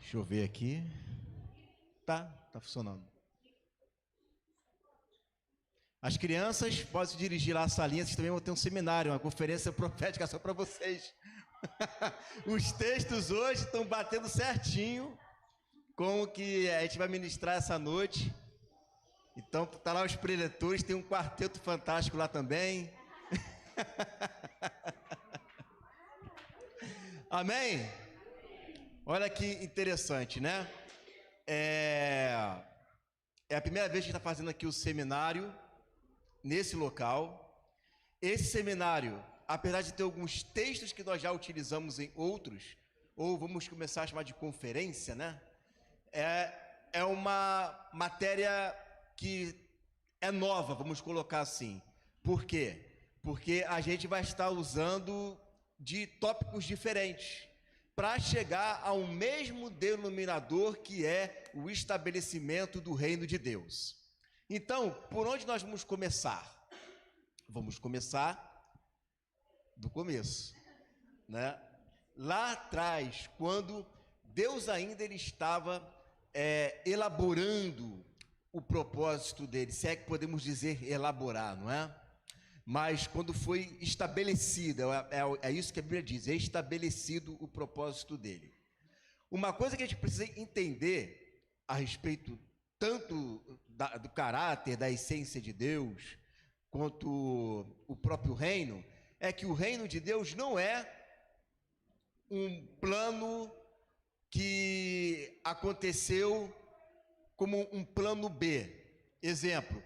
Deixa eu ver aqui. Tá funcionando. As crianças podem se dirigir lá à salinha, vocês também vão ter um seminário, uma conferência profética só para vocês. Os textos hoje estão batendo certinho com o que a gente vai ministrar essa noite. Então, tá lá os preletores, tem um quarteto fantástico lá também. Amém? Olha que interessante, né? É a primeira vez que a gente está fazendo aqui o seminário nesse local. Esse seminário, apesar de ter alguns textos que nós já utilizamos em outros, ou vamos começar a chamar de conferência, né? É uma matéria que é nova, vamos colocar assim. Por quê? Porque a gente vai estar usando de tópicos diferentes para chegar ao mesmo denominador, que é o estabelecimento do reino de Deus. Então, por onde nós vamos começar? Vamos começar do começo, né? Lá atrás, quando Deus ainda ele estava elaborando o propósito dele, se é que podemos dizer elaborar, não é? Mas quando foi estabelecido, é isso que a Bíblia diz, é estabelecido o propósito dele. Uma coisa que a gente precisa entender a respeito tanto do caráter, da essência de Deus, quanto o próprio reino, é que o reino de Deus não é um plano que aconteceu como um plano B. Exemplo,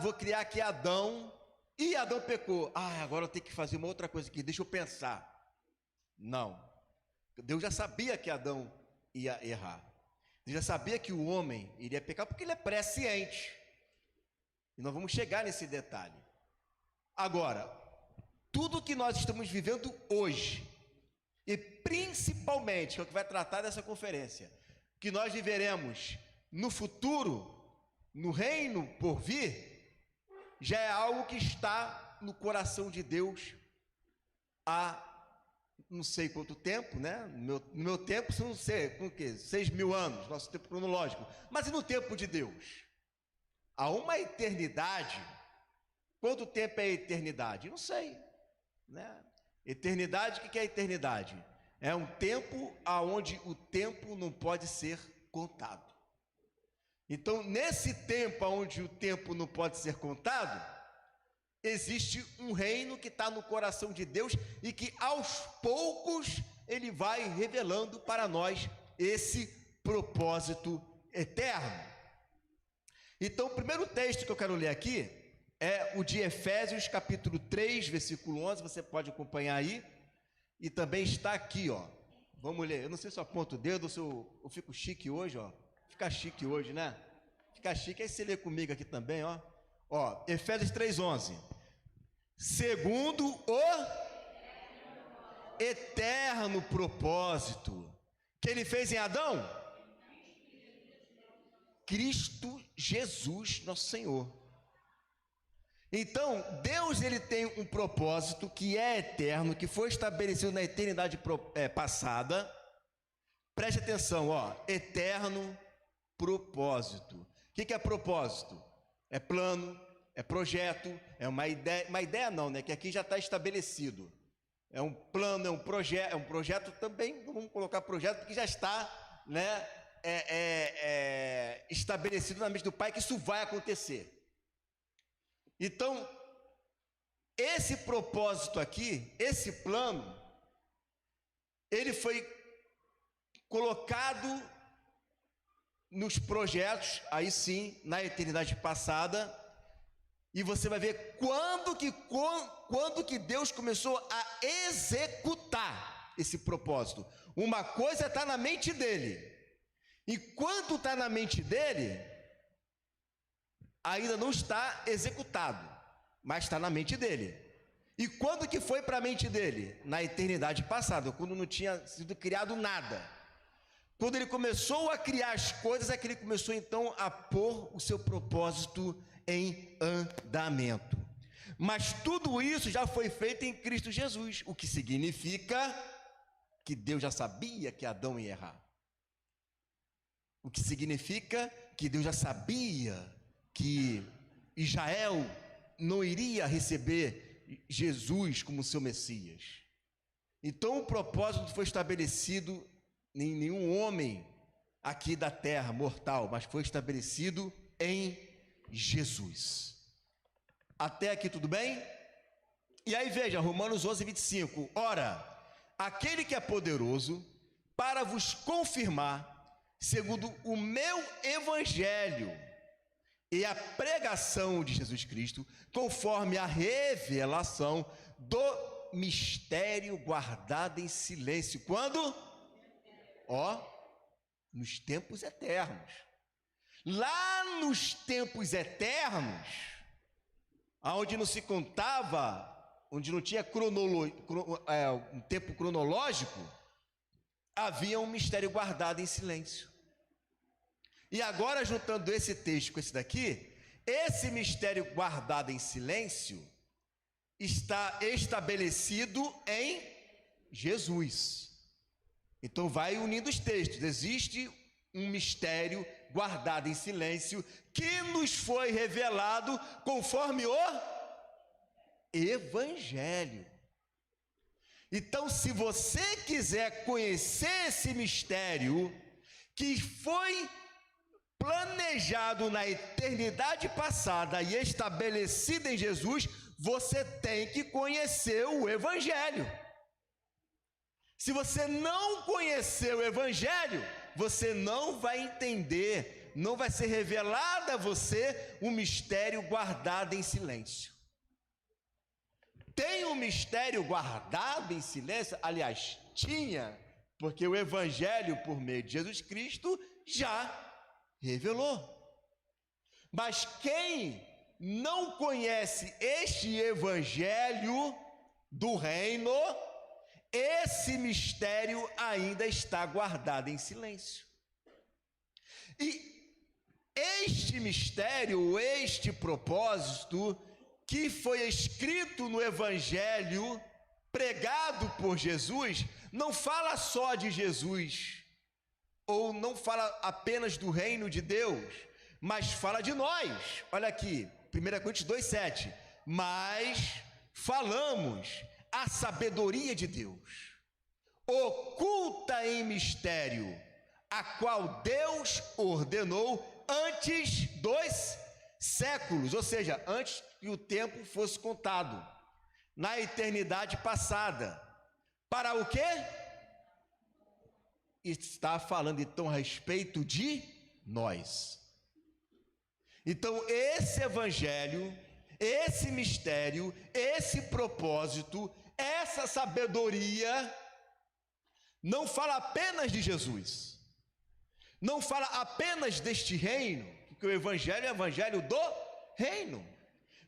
vou criar aqui Adão, e Adão pecou. Agora eu tenho que fazer uma outra coisa aqui, deixa eu pensar. Não. Deus já sabia que Adão ia errar. Deus já sabia que o homem iria pecar, porque ele é presciente. E nós vamos chegar nesse detalhe. Agora, tudo que nós estamos vivendo hoje, e principalmente, que é o que vai tratar dessa conferência, que nós viveremos no futuro, no reino por vir, já é algo que está no coração de Deus há não sei quanto tempo, né? No meu tempo, não sei, com o quê? 6.000 anos, nosso tempo cronológico. Mas e no tempo de Deus? Há uma eternidade. Quanto tempo é a eternidade? Não sei, né? Eternidade, o que é eternidade? É um tempo onde o tempo não pode ser contado. Então, nesse tempo onde o tempo não pode ser contado, existe um reino que está no coração de Deus e que aos poucos ele vai revelando para nós esse propósito eterno. Então, o primeiro texto que eu quero ler aqui é o de Efésios capítulo 3, versículo 11, você pode acompanhar aí, e também está aqui, ó. Vamos ler, eu não sei se eu aponto o dedo ou se eu fico chique hoje, ó. Fica chique hoje, né? Fica chique, aí você lê comigo aqui também, ó. Ó, Efésios 3:11. Segundo o eterno propósito que ele fez em Adão, Cristo Jesus, nosso Senhor. Então, Deus ele tem um propósito que é eterno, que foi estabelecido na eternidade passada. Preste atenção, ó, eterno propósito. O que é propósito? É plano, é projeto, é uma ideia não, né? Que aqui já está estabelecido. É um plano, é um projeto também, não vamos colocar projeto, porque já está, né, estabelecido na mente do Pai que isso vai acontecer. Então, esse propósito aqui, esse plano, ele foi colocado nos projetos, aí sim, na eternidade passada, e você vai ver quando que Deus começou a executar esse propósito. Uma coisa está na mente dele, e quando está na mente dele, ainda não está executado, mas está na mente dele. E quando que foi para a mente dele? Na eternidade passada, quando não tinha sido criado nada. Quando ele começou a criar as coisas, é que ele começou então a pôr o seu propósito em andamento. Mas tudo isso já foi feito em Cristo Jesus, o que significa que Deus já sabia que Adão ia errar. O que significa que Deus já sabia que Israel não iria receber Jesus como seu Messias. Então o propósito foi estabelecido em nenhum homem aqui da terra mortal, mas foi estabelecido em Jesus. Até aqui tudo bem? E aí veja, Romanos 11, 25. Ora, aquele que é poderoso para vos confirmar, segundo o meu evangelho e a pregação de Jesus Cristo, conforme a revelação do mistério guardado em silêncio. Quando? Nos tempos eternos. Lá nos tempos eternos, onde não se contava, onde não tinha um tempo cronológico, havia um mistério guardado em silêncio. E agora, juntando esse texto com esse daqui, esse mistério guardado em silêncio está estabelecido em Jesus. Então vai unindo os textos. Existe um mistério guardado em silêncio que nos foi revelado conforme o Evangelho. Então, se você quiser conhecer esse mistério que foi planejado na eternidade passada e estabelecido em Jesus, você tem que conhecer o Evangelho. Se você não conhecer o Evangelho, você não vai entender, não vai ser revelado a você um mistério guardado em silêncio. Tem um mistério guardado em silêncio? Aliás, tinha, porque o Evangelho, por meio de Jesus Cristo, já revelou. Mas quem não conhece este Evangelho do reino, esse mistério ainda está guardado em silêncio. E este mistério, este propósito que foi escrito no Evangelho, pregado por Jesus, não fala só de Jesus, ou não fala apenas do reino de Deus, mas fala de nós. Olha aqui, 1 Coríntios 2,7. Mas falamos a sabedoria de Deus, oculta em mistério, a qual Deus ordenou antes dos séculos, ou seja, antes que o tempo fosse contado, na eternidade passada. Para o quê? Está falando então a respeito de nós. Então esse Evangelho, esse mistério, esse propósito, essa sabedoria não fala apenas de Jesus, não fala apenas deste reino, porque o Evangelho é o Evangelho do reino,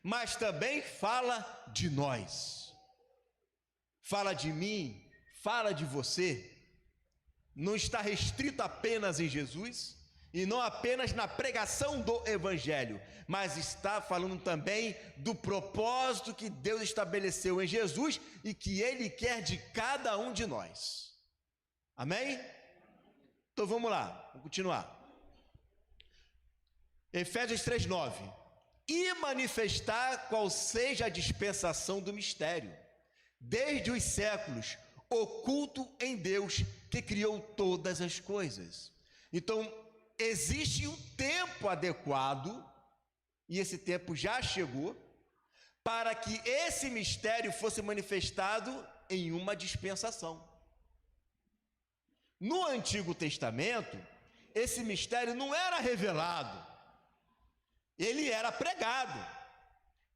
mas também fala de nós, fala de mim, fala de você. Não está restrito apenas em Jesus e não apenas na pregação do Evangelho, mas está falando também do propósito que Deus estabeleceu em Jesus e que Ele quer de cada um de nós. Amém? Então vamos lá, vamos continuar. Efésios 3:9. E manifestar qual seja a dispensação do mistério, desde os séculos, oculto em Deus, que criou todas as coisas. Então, existe um tempo adequado, e esse tempo já chegou, para que esse mistério fosse manifestado em uma dispensação. No Antigo Testamento, esse mistério não era revelado, ele era pregado.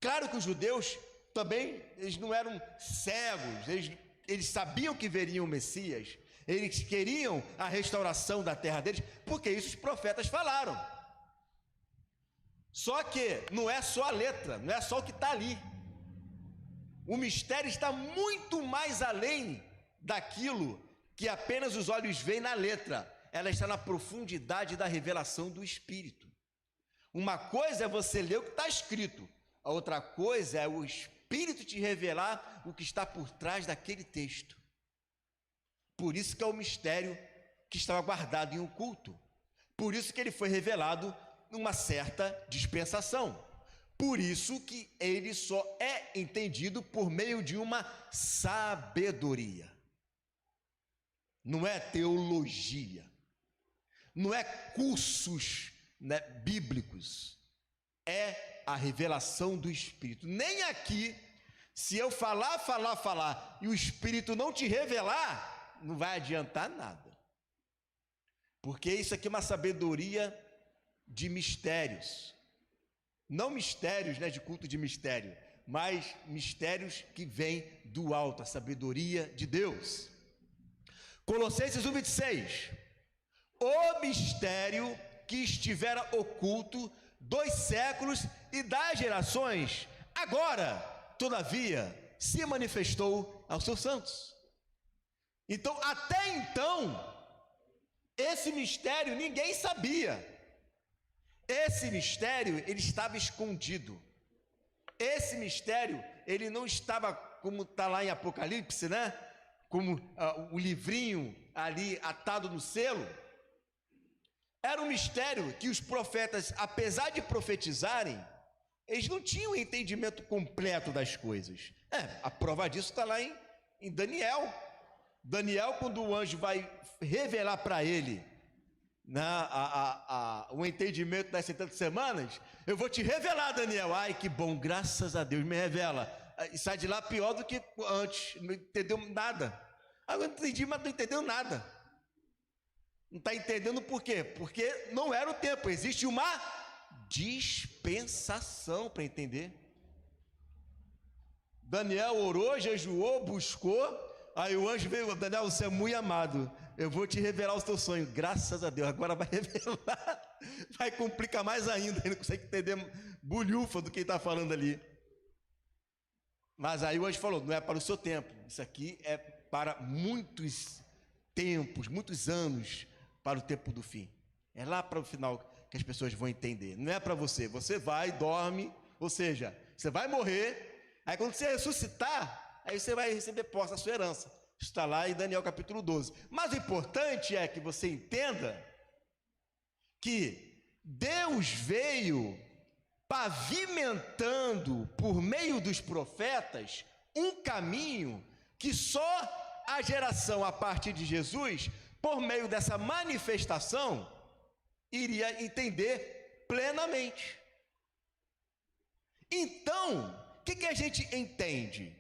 Claro que os judeus também, eles não eram cegos, eles sabiam que veria o Messias, eles queriam a restauração da terra deles, porque isso os profetas falaram. Só que não é só a letra, não é só o que está ali. O mistério está muito mais além daquilo que apenas os olhos veem na letra. Ela está na profundidade da revelação do Espírito. Uma coisa é você ler o que está escrito, a outra coisa é o Espírito te revelar o que está por trás daquele texto. Por isso que é o mistério que estava guardado em oculto, Por isso que ele foi revelado numa certa dispensação. Por isso que ele só é entendido por meio de uma sabedoria. Não é teologia, não é cursos, né, bíblicos, é a revelação do Espírito. Nem aqui, se eu falar e o Espírito não te revelar, não vai adiantar nada. Porque isso aqui é uma sabedoria de mistérios. Não mistérios, né, de culto de mistério, mas mistérios que vêm do alto, a sabedoria de Deus. Colossenses 1:26. O mistério que estivera oculto dos séculos e das gerações, agora, todavia, se manifestou aos seus santos. Então, até então, esse mistério ninguém sabia. Esse mistério, ele estava escondido. Esse mistério, ele não estava como está lá em Apocalipse, né? Como o livrinho ali atado no selo. Era um mistério que os profetas, apesar de profetizarem, eles não tinham entendimento completo das coisas. A prova disso está lá em Daniel. Daniel, quando o anjo vai revelar para ele, né, o entendimento das 70 semanas, eu vou te revelar, Daniel. Ai, que bom, graças a Deus, me revela. E sai de lá pior do que antes, não entendeu nada. Agora não entendi, mas não entendeu nada. Não está entendendo por quê? Porque não era o tempo, existe uma dispensação para entender. Daniel orou, jejuou, buscou, aí o anjo veio: Daniel, você é muito amado, eu vou te revelar o teu sonho. Graças a Deus, agora vai revelar, vai complicar mais ainda, ele não consegue entender bulhufa do que ele está falando ali. Mas aí o anjo falou: não é para o seu tempo, isso aqui é para muitos tempos, muitos anos, para o tempo do fim. É lá para o final que as pessoas vão entender. Não é para você, você vai, dorme, ou seja, você vai morrer, aí quando você ressuscitar, aí você vai receber posse da sua herança. Isso está lá em Daniel capítulo 12. Mas o importante é que você entenda que Deus veio pavimentando por meio dos profetas um caminho que só a geração a partir de Jesus, por meio dessa manifestação, iria entender plenamente. Então, o que a gente entende?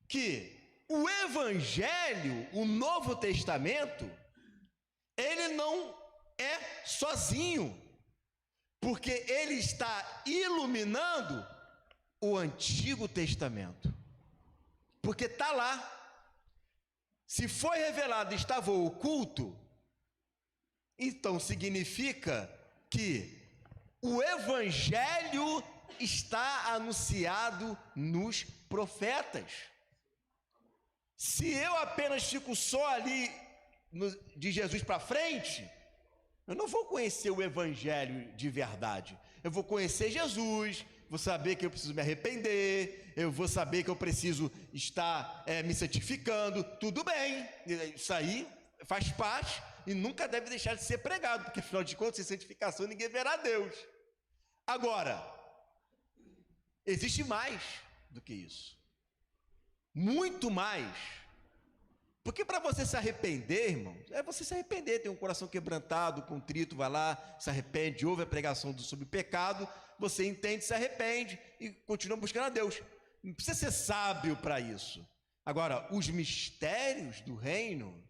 Que o Evangelho, o Novo Testamento, ele não é sozinho, porque ele está iluminando o Antigo Testamento. Porque está lá. Se foi revelado e estava oculto, então significa que o Evangelho está anunciado nos profetas. Se eu apenas fico só ali de Jesus para frente, eu não vou conhecer o Evangelho de verdade. Eu vou conhecer Jesus, vou saber que eu preciso me arrepender, eu vou saber que eu preciso estar me santificando. Tudo bem, isso aí faz parte e nunca deve deixar de ser pregado, porque afinal de contas, sem santificação ninguém verá Deus. Agora, existe mais do que isso, muito mais. Porque para você se arrepender, irmão, é você se arrepender, tem um coração quebrantado, contrito, vai lá, se arrepende, ouve a pregação sobre o pecado, você entende, se arrepende e continua buscando a Deus. Não precisa ser sábio para isso. Agora, os mistérios do reino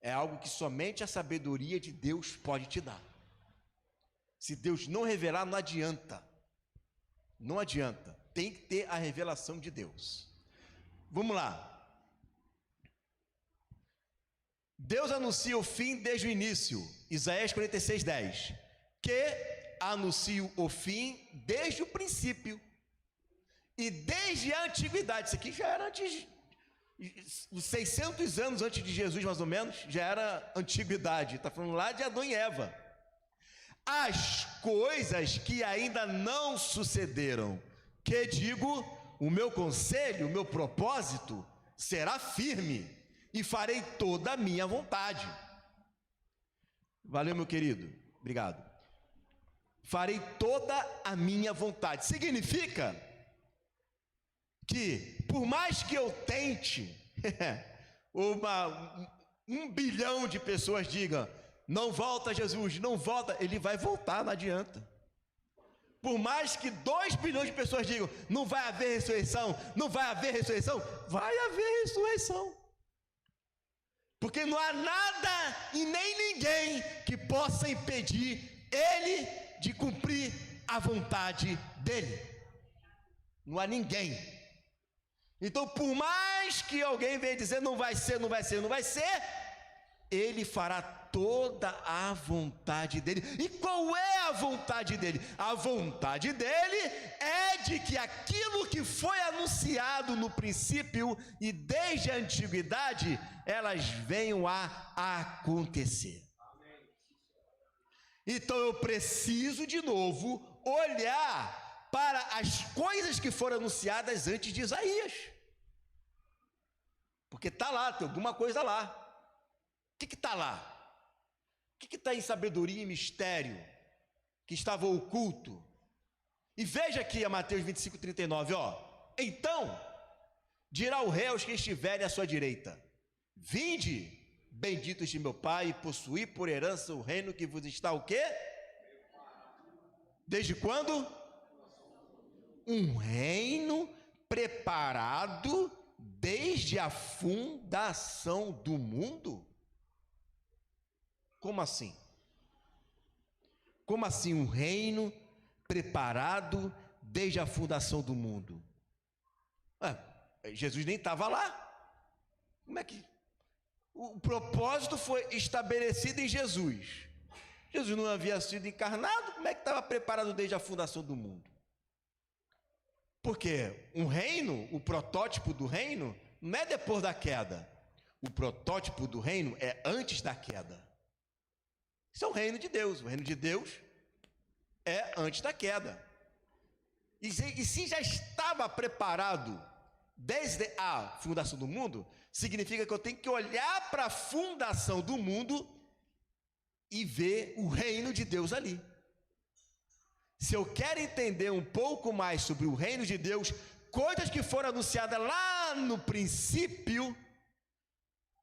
é algo que somente a sabedoria de Deus pode te dar. Se Deus não revelar, não adianta. Não adianta. Tem que ter a revelação de Deus. Vamos lá. Deus anuncia o fim desde o início, Isaías 46:10, que anuncia o fim desde o princípio e desde a antiguidade. Isso aqui já era antes, 600 anos antes de Jesus, mais ou menos, já era antiguidade. Está falando lá de Adão e Eva. As coisas que ainda não sucederam, que digo, o meu conselho, o meu propósito será firme, e farei toda a minha vontade. Valeu, meu querido. Obrigado. Farei toda a minha vontade. Significa que, por mais que eu tente, 1 bilhão de pessoas digam, não volta Jesus, não volta, ele vai voltar, não adianta. Por mais que 2 bilhões de pessoas digam, não vai haver ressurreição, não vai haver ressurreição, vai haver ressurreição. Porque não há nada e nem ninguém que possa impedir ele de cumprir a vontade dele. Não há ninguém. Então, por mais que alguém venha dizer não vai ser, não vai ser, não vai ser, ele fará toda a vontade dele. E qual é a vontade dele? A vontade dele é de que aquilo que foi anunciado no princípio e desde a antiguidade, elas venham a acontecer. Então eu preciso de novo olhar para as coisas que foram anunciadas antes de Isaías. Porque está lá, tem alguma coisa lá. O que está lá? O que está em sabedoria e mistério? Que estava oculto? E veja aqui a Mateus 25, 39, ó. Então, dirá o rei aos que estiverem à sua direita: vinde, benditos de meu Pai, e possuí por herança o reino que vos está o quê? Desde quando? Um reino preparado desde a fundação do mundo? Como assim? Como assim um reino preparado desde a fundação do mundo? Jesus nem estava lá. Como é que... O propósito foi estabelecido em Jesus. Jesus não havia sido encarnado, como é que estava preparado desde a fundação do mundo? Porque um reino, o protótipo do reino, não é depois da queda. O protótipo do reino é antes da queda. Isso é o reino de Deus. O reino de Deus é antes da queda. E se já estava preparado desde a fundação do mundo, significa que eu tenho que olhar para a fundação do mundo e ver o reino de Deus ali. Se eu quero entender um pouco mais sobre o reino de Deus, coisas que foram anunciadas lá no princípio,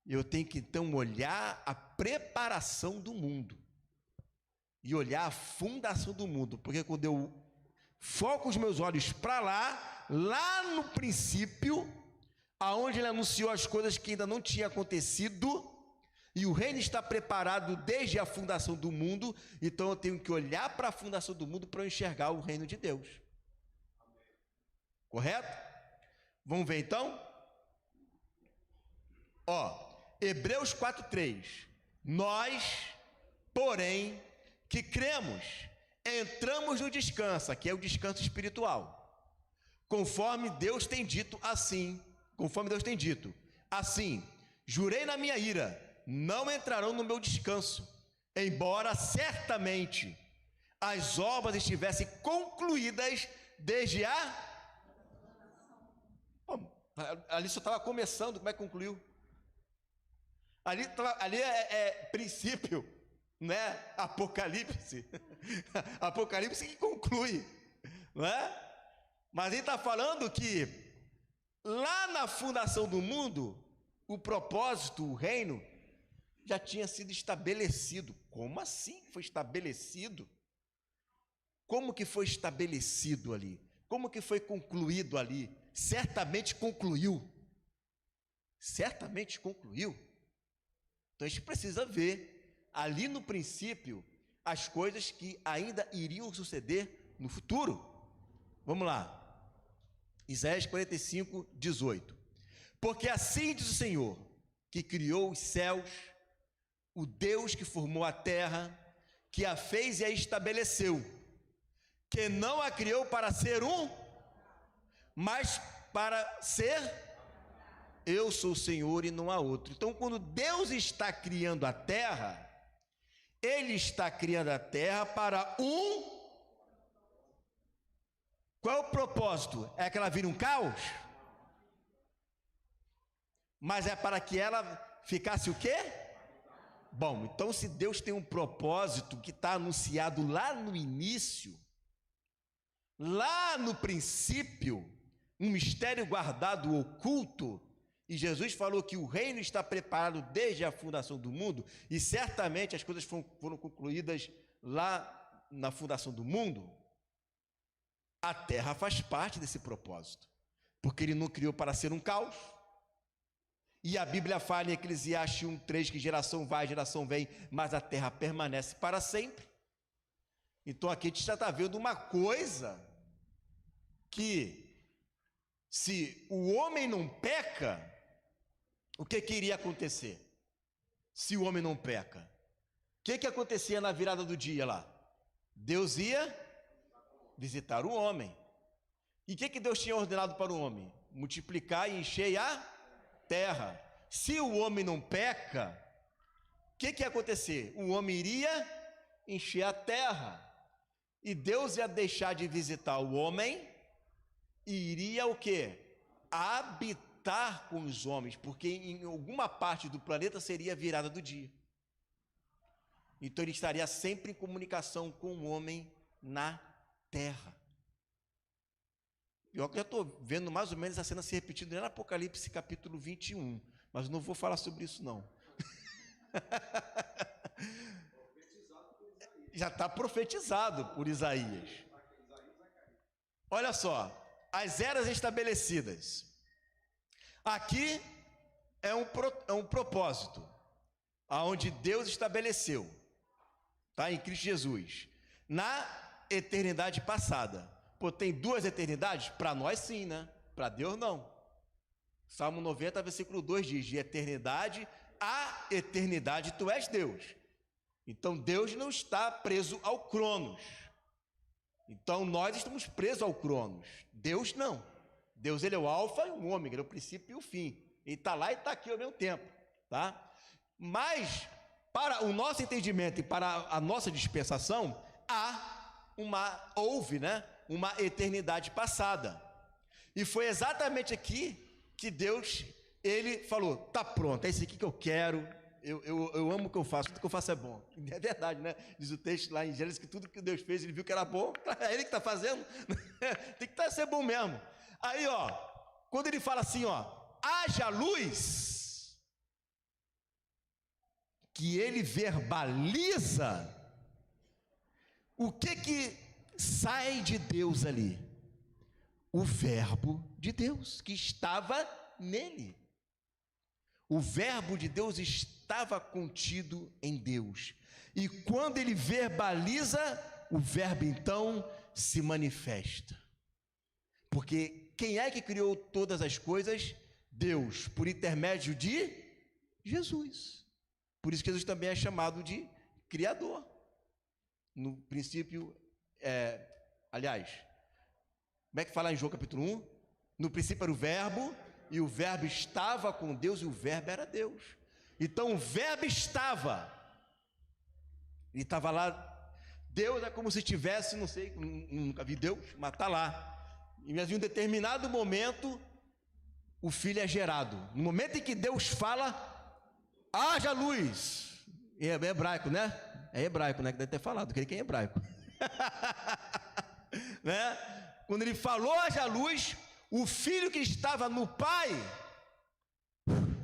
eu tenho que então olhar a preparação do mundo e olhar a fundação do mundo, porque quando eu foco os meus olhos para lá no princípio, aonde ele anunciou as coisas que ainda não tinham acontecido, e o reino está preparado desde a fundação do mundo, então eu tenho que olhar para a fundação do mundo para eu enxergar o reino de Deus. Correto? Vamos ver então? Hebreus 4:3. Nós, porém, que cremos, entramos no descanso, que é o descanso espiritual, conforme Deus tem dito assim, jurei na minha ira, não entrarão no meu descanso, embora certamente as obras estivessem concluídas desde ali só estava começando, como é que concluiu? Ali é princípio, não é Apocalipse. Apocalipse que conclui, não é? Mas ele está falando que lá na fundação do mundo, o propósito, o reino, já tinha sido estabelecido. Como assim foi estabelecido? Como que foi estabelecido ali? Como que foi concluído ali? Certamente concluiu. Certamente concluiu. Então a gente precisa ver ali no princípio as coisas que ainda iriam suceder no futuro. Vamos lá. Isaías 45, 18. Porque assim diz o Senhor, que criou os céus, o Deus que formou a terra, que a fez e a estabeleceu, que não a criou para ser mas para ser, eu sou o Senhor e não há outro. Então, quando Deus está criando a terra, Ele está criando a terra para qual é o propósito? É que ela vire um caos? Mas é para que ela ficasse o quê? Bom, então se Deus tem um propósito que está anunciado lá no início, lá no princípio, um mistério guardado, oculto, e Jesus falou que o reino está preparado desde a fundação do mundo, e certamente as coisas foram concluídas lá na fundação do mundo. A terra faz parte desse propósito, porque ele não criou para ser um caos. E a Bíblia fala em Eclesiastes 1:3 que geração vai, geração vem, mas a terra permanece para sempre. Então aqui a gente já está vendo uma coisa que, se o homem não peca, o que iria acontecer? Se o homem não peca, o que acontecia na virada do dia lá? Deus ia visitar o homem. E o que Deus tinha ordenado para o homem? Multiplicar e encher a terra. Se o homem não peca, o que ia acontecer? O homem iria encher a terra. E Deus ia deixar de visitar o homem e iria o quê? Habitar com os homens, porque em alguma parte do planeta seria a virada do dia. Então ele estaria sempre em comunicação com o homem na terra. Eu já estou vendo mais ou menos a cena se repetindo no Apocalipse capítulo 21, mas não vou falar sobre isso não. Já está profetizado por Isaías. Olha só, as eras estabelecidas. Aqui é um propósito, aonde Deus estabeleceu, tá? Em Cristo Jesus, na eternidade passada. Pô, tem duas eternidades? Para nós sim, né? Para Deus não. Salmo 90, versículo 2 diz: de eternidade a eternidade tu és Deus. Então Deus não está preso ao Cronos. Então nós estamos presos ao Cronos. Deus não. Deus, ele é o alfa e o ômega, ele é o princípio e o fim. Ele está lá e está aqui ao mesmo tempo, tá? Mas para o nosso entendimento e para a nossa dispensação, houve, né, uma eternidade passada. E foi exatamente aqui que Deus, ele falou: tá pronto, é isso aqui que eu quero. Eu amo o que eu faço, tudo que eu faço é bom. É verdade, né? Diz o texto lá em Gênesis que tudo que Deus fez, ele viu que era bom, é ele que está fazendo. Tem que ser bom mesmo. Aí, ó, quando ele fala assim, ó, haja luz, que ele verbaliza, o que sai de Deus ali? O verbo de Deus que estava nele. O verbo de Deus estava contido em Deus. E quando ele verbaliza, o verbo então se manifesta. Porque quem é que criou todas as coisas? Deus, por intermédio de Jesus. Por isso que Jesus também é chamado de Criador. No princípio, aliás, como é que fala em João capítulo 1? No princípio era o verbo, e o verbo estava com Deus, e o verbo era Deus. Então o verbo estava, ele estava lá. Deus é como se tivesse, não sei, nunca vi Deus, mas está lá. E em um determinado momento, o filho é gerado. No momento em que Deus fala, haja luz. É hebraico, né? É hebraico, né? Que deve ter falado, que é hebraico. Né? Quando ele falou, haja luz, o filho que estava no pai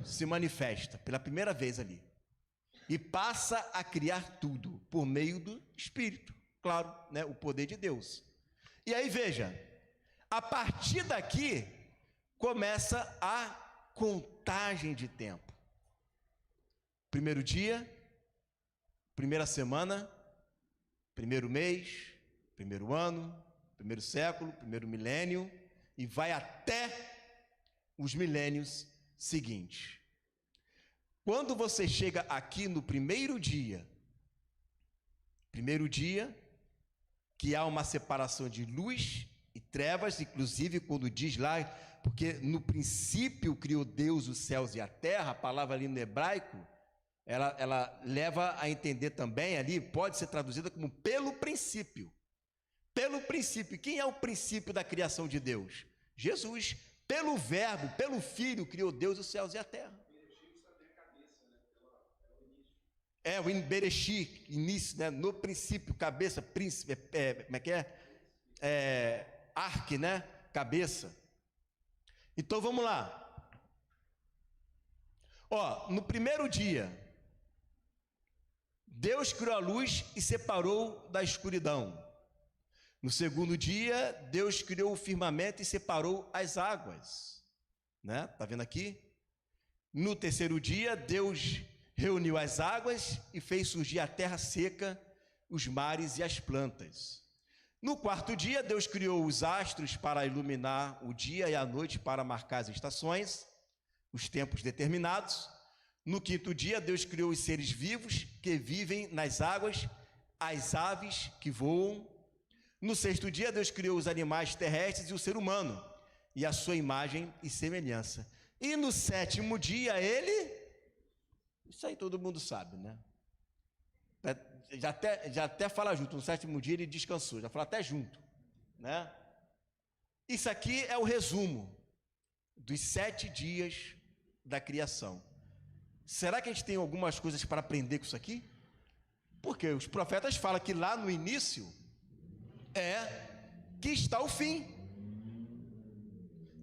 se manifesta pela primeira vez ali. E passa a criar tudo por meio do Espírito. Claro, né? O poder de Deus. E aí veja, a partir daqui começa a contagem de tempo. Primeiro dia, primeira semana, primeiro mês, primeiro ano, primeiro século, primeiro milênio, e vai até os milênios seguintes. Quando você chega aqui no primeiro dia que há uma separação de luz e trevas, inclusive quando diz lá, porque no princípio criou Deus os céus e a terra, a palavra ali no hebraico, ela leva a entender também ali, pode ser traduzida como pelo princípio. Pelo princípio. Quem é o princípio da criação de Deus? Jesus. Pelo verbo, pelo filho, criou Deus os céus e a terra. O Bereshit, início, né? No princípio, cabeça, príncipe, como é que é? Arque, né? Cabeça. Então vamos lá. No primeiro dia, Deus criou a luz e separou da escuridão. No segundo dia, Deus criou o firmamento e separou as águas, né? Tá vendo aqui? No terceiro dia, Deus reuniu as águas e fez surgir a terra seca, os mares e as plantas. No quarto dia, Deus criou os astros para iluminar o dia e a noite para marcar as estações, os tempos determinados. No quinto dia, Deus criou os seres vivos que vivem nas águas, as aves que voam. No sexto dia, Deus criou os animais terrestres e o ser humano, e a sua imagem e semelhança. E no sétimo dia, isso aí todo mundo sabe, né? Já até fala junto, no sétimo dia ele descansou, já fala até junto, né? Isso aqui é o resumo dos 7 dias da criação. Será que a gente tem algumas coisas para aprender com isso aqui? Porque os profetas falam que lá no início que está o fim.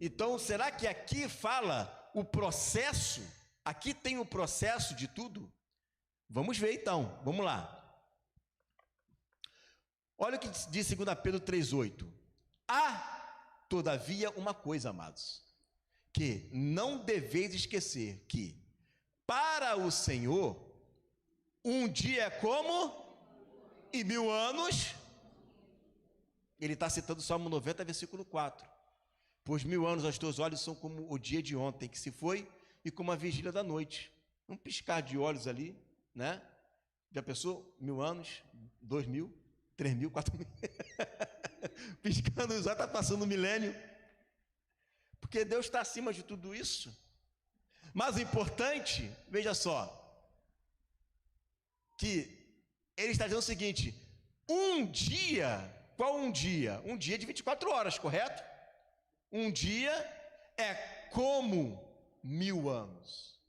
Então, será que aqui fala o processo? Aqui tem o processo de tudo? Vamos ver então, vamos lá. Olha o que diz 2 Pedro 3,8. Há, todavia, uma coisa, amados, que não deveis esquecer, que para o Senhor, um dia é como e 1000 anos. Ele está citando o Salmo 90, versículo 4. Pois 1000 anos aos teus olhos são como o dia de ontem que se foi e como a vigília da noite. Um piscar de olhos ali, né? Já pensou? 1000 anos, 2000, 3000, 4000. Piscando os olhos, está passando um milênio. Porque Deus está acima de tudo isso. Mas o importante, veja só, que ele está dizendo o seguinte: um dia, qual um dia? Um dia de 24 horas, correto? Um dia é como 1000 anos.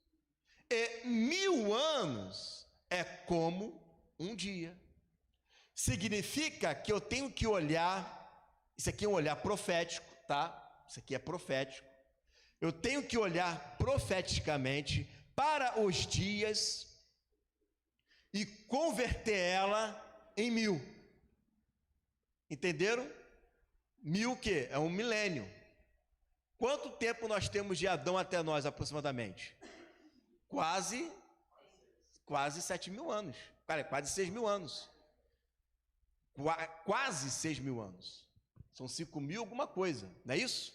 E 1000 anos é como um dia. Significa que eu tenho que olhar, isso aqui é um olhar profético, tá? Isso aqui é profético. Eu tenho que olhar profeticamente para os dias e converter ela em 1000. Entenderam? 1000 o quê? É um milênio. Quanto tempo nós temos de Adão até nós, aproximadamente? Quase 7.000 anos. Cara, quase 6.000 anos. Quase 6.000 anos. São 5.000 alguma coisa, não é isso?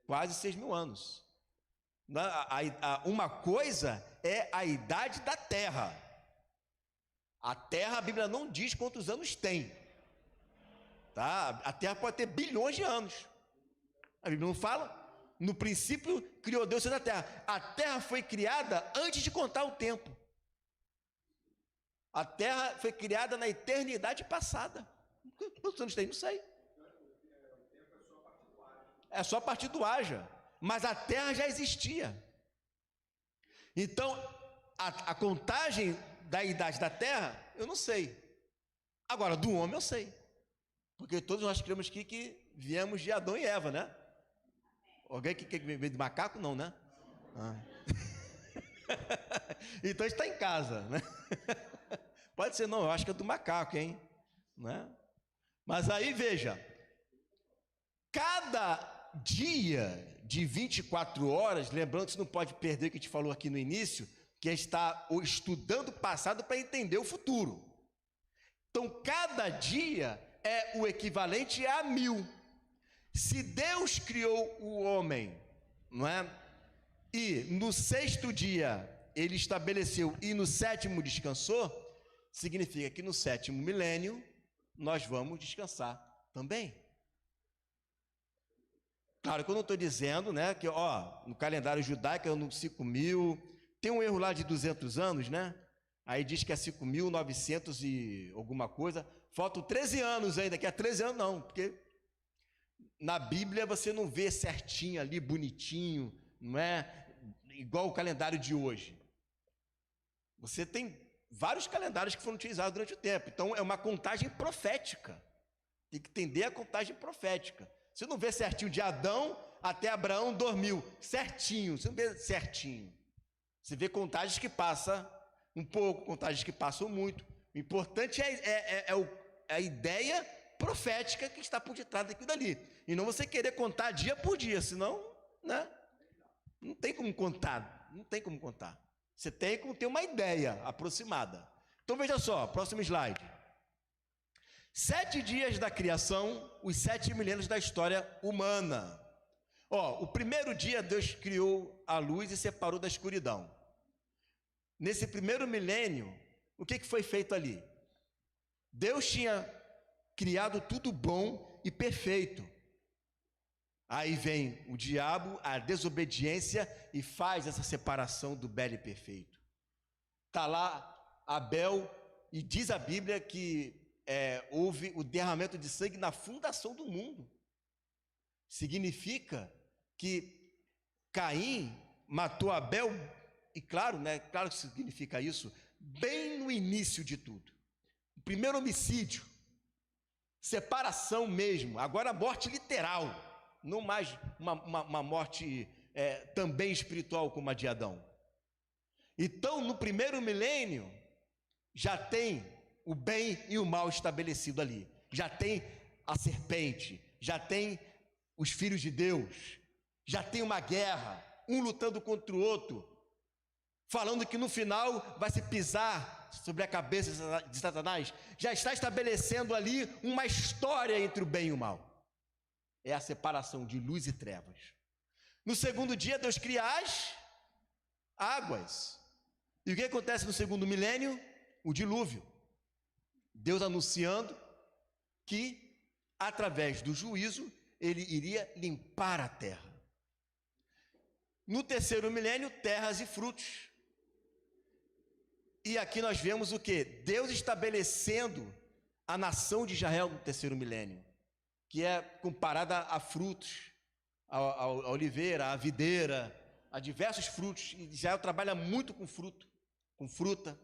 Quase 6.000 anos. Uma coisa é a idade da Terra. A Terra, a Bíblia não diz quantos anos tem. Tá? A Terra pode ter bilhões de anos. A Bíblia não fala. No princípio, criou Deus a Terra. A Terra foi criada antes de contar o tempo. A Terra foi criada na eternidade passada. Quantos anos tem? Não sei. É só a partir do haja. Mas a Terra já existia. Então, a contagem da idade da Terra, eu não sei. Agora, do homem eu sei. Porque todos nós cremos que viemos de Adão e Eva, né? Alguém que veio de macaco? Não, né? Então está em casa, né? Pode ser, não, eu acho que é do macaco, hein? Né? Mas aí, veja, cada dia de 24 horas, lembrando que você não pode perder o que a gente falou aqui no início, que a gente está estudando o passado para entender o futuro. Então, cada dia é o equivalente a 1000. Se Deus criou o homem, não é? E no 6º dia ele estabeleceu e no 7º descansou, significa que no 7º milênio nós vamos descansar também. Claro que eu não estou dizendo, né, que no calendário judaico é no 5.000, tem um erro lá de 200 anos, né? Aí diz que é 5.900 e alguma coisa, faltam 13 anos ainda, que é 13 anos não, porque na Bíblia você não vê certinho ali, bonitinho, não é igual o calendário de hoje. Você tem vários calendários que foram utilizados durante o tempo. Então, é uma contagem profética. Tem que entender a contagem profética. Você não vê certinho de Adão até Abraão dormiu. Certinho. Você não vê certinho. Você vê contagens que passam um pouco, contagens que passam muito. O importante é a ideia profética que está por detrás daquilo dali. E não você querer contar dia por dia, senão, né? Não tem como contar. Não tem como contar. Você tem como ter uma ideia aproximada. Então veja só, próximo slide. 7 dias da criação, os 7 milênios da história humana. O primeiro dia Deus criou a luz e separou da escuridão. Nesse primeiro milênio, o que foi feito ali? Deus tinha criado tudo bom e perfeito. Aí vem o diabo, a desobediência, e faz essa separação do belo e perfeito. Está lá Abel, e diz a Bíblia que houve o derramamento de sangue na fundação do mundo. Significa que Caim matou Abel, e claro, né? Claro que significa isso, bem no início de tudo. O primeiro homicídio, separação mesmo, agora a morte literal, não mais uma morte também espiritual como a de Adão. Então, no primeiro milênio, já tem o bem e o mal estabelecido ali. Já tem a serpente, já tem os filhos de Deus, já tem uma guerra, um lutando contra o outro, falando que no final vai se pisar sobre a cabeça de Satanás. Já está estabelecendo ali uma história entre o bem e o mal. É a separação de luz e trevas. No segundo dia, Deus cria as águas. E o que acontece no segundo milênio? O dilúvio. Deus anunciando que, através do juízo, ele iria limpar a terra. No terceiro milênio, terras e frutos. E aqui nós vemos o quê? Deus estabelecendo a nação de Israel no terceiro milênio, que é comparada a frutos, a oliveira, a videira, a diversos frutos. E Israel trabalha muito com fruto, com fruta,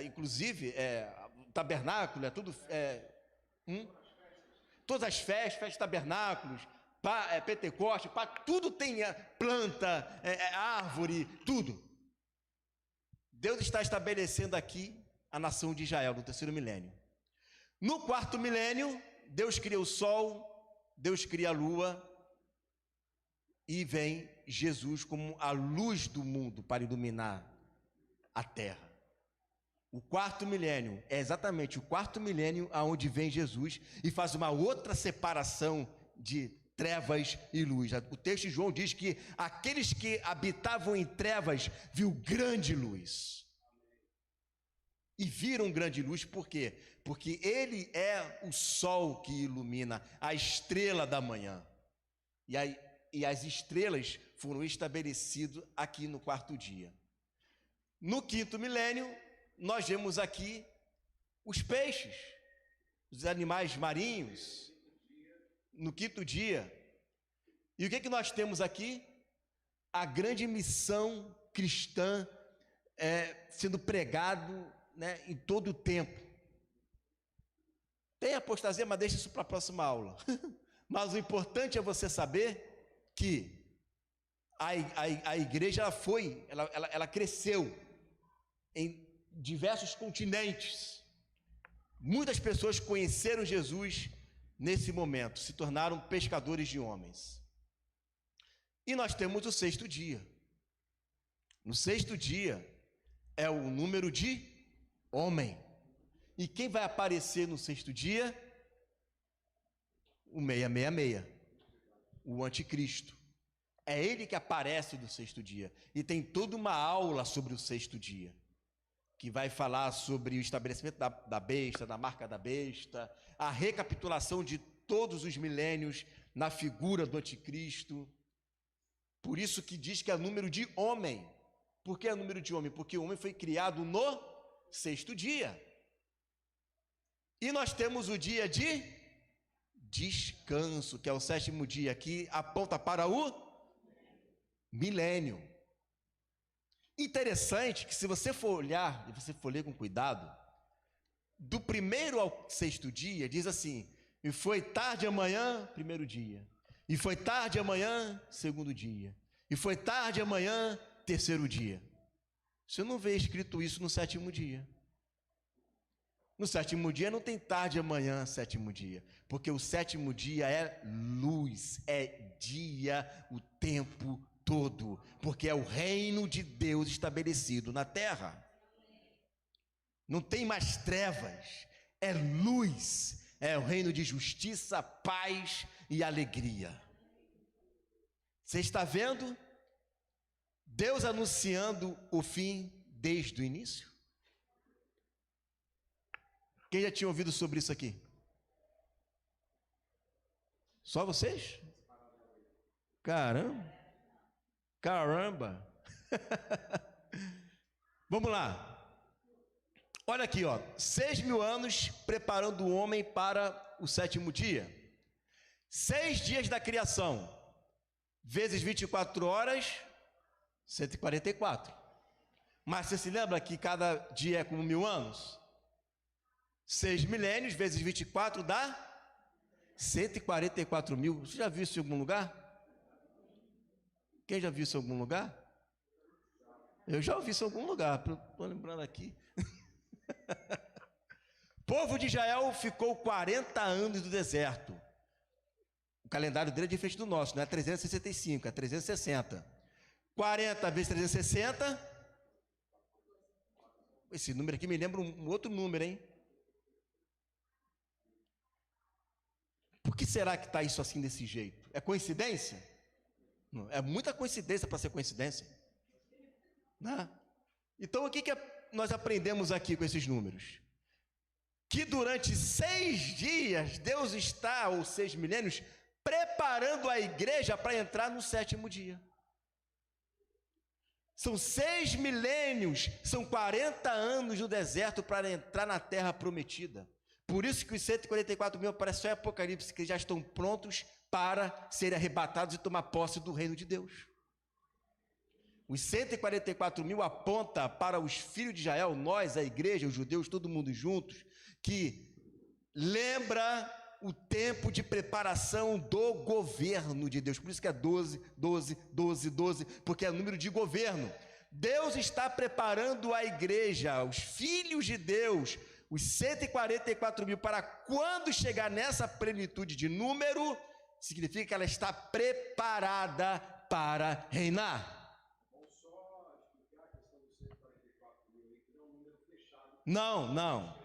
inclusive tabernáculo, tudo. Todas as festas, tabernáculos, Pentecoste, tudo tem planta, árvore, tudo. Deus está estabelecendo aqui a nação de Israel no terceiro milênio. No quarto milênio, Deus cria o sol, Deus cria a lua, e vem Jesus como a luz do mundo para iluminar a terra. O quarto milênio é exatamente o quarto milênio aonde vem Jesus e faz uma outra separação de trevas e luz. O texto de João diz que aqueles que habitavam em trevas viu grande luz. E viram grande luz por quê? Porque ele é o sol que ilumina, a estrela da manhã. E as estrelas foram estabelecidas aqui no quarto dia. No quinto milênio, nós vemos aqui os peixes, os animais marinhos, no quinto dia. E o que nós temos aqui? A grande missão cristã sendo pregado, né, em todo o tempo. Tem apostasia, mas deixa isso para a próxima aula. Mas o importante é você saber que a igreja ela cresceu em diversos continentes. Muitas pessoas conheceram Jesus nesse momento, se tornaram pescadores de homens. E nós temos o sexto dia. No sexto dia é o número de homem. E quem vai aparecer no sexto dia? O 666, o anticristo. É ele que aparece no sexto dia. E tem toda uma aula sobre o sexto dia, que vai falar sobre o estabelecimento da besta, da marca da besta, a recapitulação de todos os milênios na figura do anticristo. Por isso que diz que é número de homem. Por que é número de homem? Porque o homem foi criado no sexto dia. E nós temos o dia de descanso, que é o sétimo dia, que aponta para o milênio. Interessante que se você for olhar, e você for ler com cuidado, do primeiro ao sexto dia, diz assim, e foi tarde amanhã, primeiro dia, e foi tarde amanhã, segundo dia, e foi tarde amanhã, terceiro dia. Você não vê escrito isso no sétimo dia. No sétimo dia não tem tarde amanhã, sétimo dia, porque o sétimo dia é luz, é dia o tempo todo, porque é o reino de Deus estabelecido na terra. Não tem mais trevas, é luz, é o reino de justiça, paz e alegria. Você está vendo Deus anunciando o fim desde o início? Quem já tinha ouvido sobre isso aqui? Só vocês? Caramba! Caramba! Vamos lá. Olha aqui, ó. 6.000 anos preparando o homem para o sétimo dia. 6 dias da criação, vezes 24 horas, 144. Mas você se lembra que cada dia é como 1.000 anos? 6 milênios vezes 24 dá 144 mil. Você já viu isso em algum lugar? Quem já viu isso em algum lugar? Eu já ouvi isso em algum lugar, estou lembrando aqui. O povo de Israel ficou 40 anos no deserto. O calendário dele é diferente do nosso, não é 365, é 360. 40 vezes 360. Esse número aqui me lembra um outro número, hein? Por que será que está isso assim desse jeito? É coincidência? Não, é muita coincidência para ser coincidência. Não. Então o que nós aprendemos aqui com esses números? Que durante 6 dias Deus está, ou 6 milênios, preparando a igreja para entrar no sétimo dia. São 6 milênios, são 40 anos no deserto para entrar na terra prometida. Por isso que os 144 mil aparecem só em Apocalipse, que já estão prontos para serem arrebatados e tomar posse do reino de Deus. Os 144 mil aponta para os filhos de Israel, nós, a igreja, os judeus, todo mundo juntos, que lembra o tempo de preparação do governo de Deus. Por isso que é 12, 12, 12, 12, porque é o número de governo. Deus está preparando a igreja, os filhos de Deus, os 144 mil, para quando chegar nessa plenitude de número, significa que ela está preparada para reinar. Não.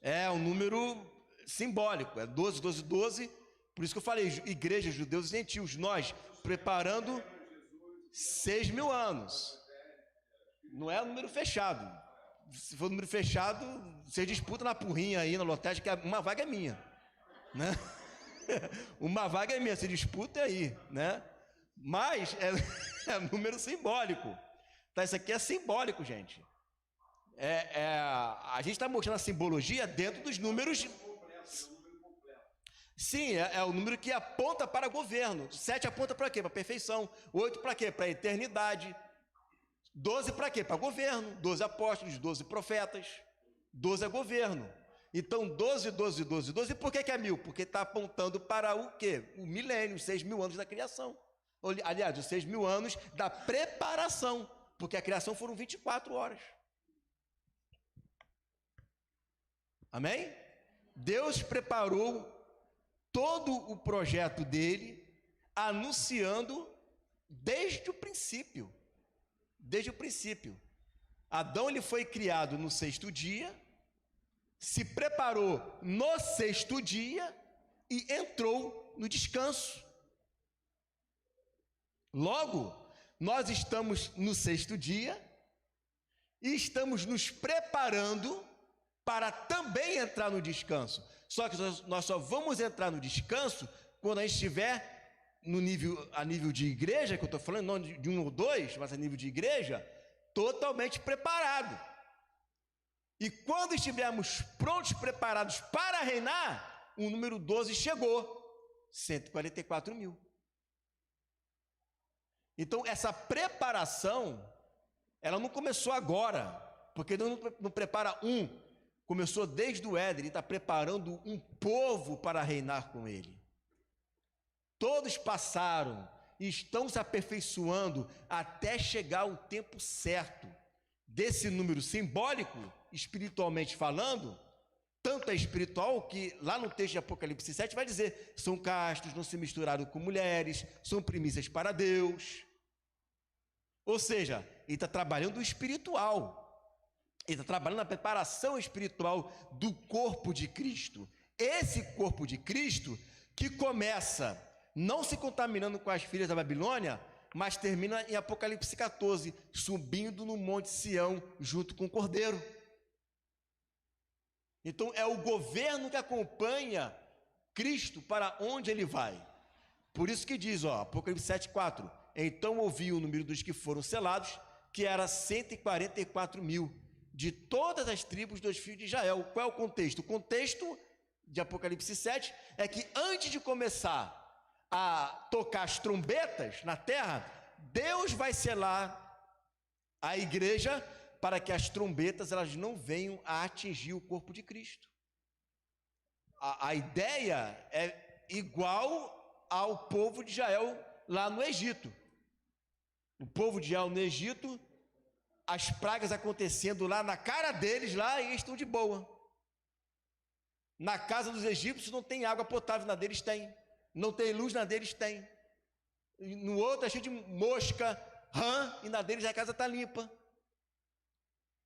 É um número simbólico, é 12, 12, 12. Por isso que eu falei, igreja, judeus e gentios, nós preparando 6.000 anos. Não é um número fechado. Se for um número fechado, você disputa na porrinha aí, na lotagem, que uma vaga é minha, né? Uma vaga é minha, você disputa aí, né? Mas é um número simbólico. Tá, isso aqui é simbólico, gente. A gente está mostrando a simbologia dentro dos números. Sim, é o número que aponta para governo. 7 aponta para quê? Para perfeição. 8 para quê? Para eternidade. 12 para quê? Para governo. 12 apóstolos, 12 profetas. 12 é governo. Então 12, 12, 12, 12. Por que é 1.000? Porque está apontando para o quê? O milênio, os 6.000 anos da criação. Aliás, os 6.000 anos da preparação. Porque a criação foram 24 horas. Amém? Deus preparou todo o projeto dele, anunciando desde o princípio. Desde o princípio. Adão ele foi criado no 6º dia, se preparou no 6º dia e entrou no descanso. Logo, nós estamos no 6º dia e estamos nos preparando para também entrar no descanso. Só que nós só vamos entrar no descanso quando a gente estiver a nível de igreja, que eu estou falando, não de 1 ou 2, mas a nível de igreja, totalmente preparado. E quando estivermos prontos, preparados para reinar, o número 12 chegou, 144 mil. Então, essa preparação Ela não começou agora, porque Deus não prepara começou desde o Éden, Ele está preparando um povo para reinar com Ele. Todos passaram e estão se aperfeiçoando até chegar o tempo certo desse número simbólico, espiritualmente falando. Tanto é espiritual que lá no texto de Apocalipse 7 vai dizer: são castos, não se misturaram com mulheres, são primícias para Deus. Ou seja, ele está trabalhando o espiritual. Ele está trabalhando na preparação espiritual do corpo de Cristo. Esse corpo de Cristo que começa não se contaminando com as filhas da Babilônia, mas termina em Apocalipse 14, subindo no Monte Sião junto com o Cordeiro. Então é o governo que acompanha Cristo para onde ele vai. Por isso que diz, Apocalipse 7,4: então ouvi o número dos que foram selados, que era 144 mil, de todas as tribos dos filhos de Israel. Qual é o contexto? O contexto de Apocalipse 7 é que antes de começar a tocar as trombetas na terra, Deus vai selar a igreja para que as trombetas elas não venham a atingir o corpo de Cristo. A ideia é igual ao povo de Israel lá no Egito. O povo de Israel no Egito, as pragas acontecendo lá na cara deles, lá, e eles estão de boa. Na casa dos egípcios não tem água potável, na deles tem. Não tem luz, na deles tem. No outro é cheio de mosca, rã, e na deles a casa está limpa.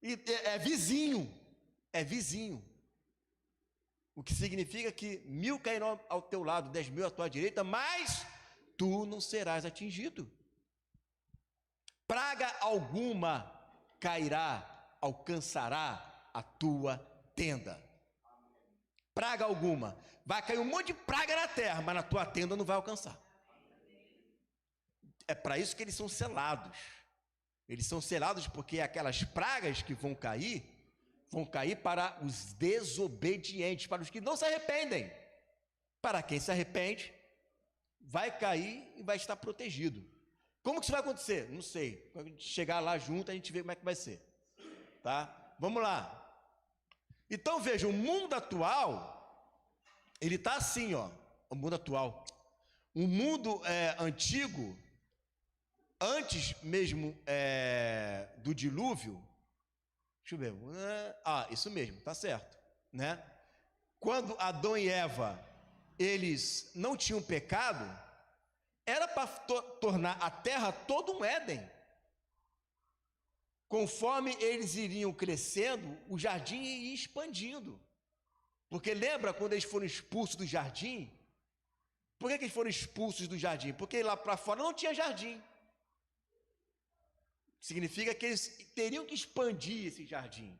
E é vizinho. O que significa que 1000 cairão ao teu lado, 10.000 à tua direita, mas tu não serás atingido. Praga alguma cairá, alcançará a tua tenda. Praga alguma. Vai cair um monte de praga na terra, mas na tua tenda não vai alcançar. É para isso que eles são selados. Eles são selados porque aquelas pragas que vão cair para os desobedientes, para os que não se arrependem. Para quem se arrepende, vai cair e vai estar protegido. Como que isso vai acontecer? Não sei. Quando a gente chegar lá junto, a gente vê como é que vai ser. Tá? Vamos lá. Então, veja, o mundo atual, ele está assim, o mundo atual. O mundo antigo, antes mesmo do dilúvio, deixa eu ver, isso mesmo, tá certo, né? Quando Adão e Eva, eles não tinham pecado, era para tornar a terra todo um Éden. Conforme eles iriam crescendo, o jardim ia expandindo. Porque lembra quando eles foram expulsos do jardim? Por que eles foram expulsos do jardim? Porque lá para fora não tinha jardim. Significa que eles teriam que expandir esse jardim,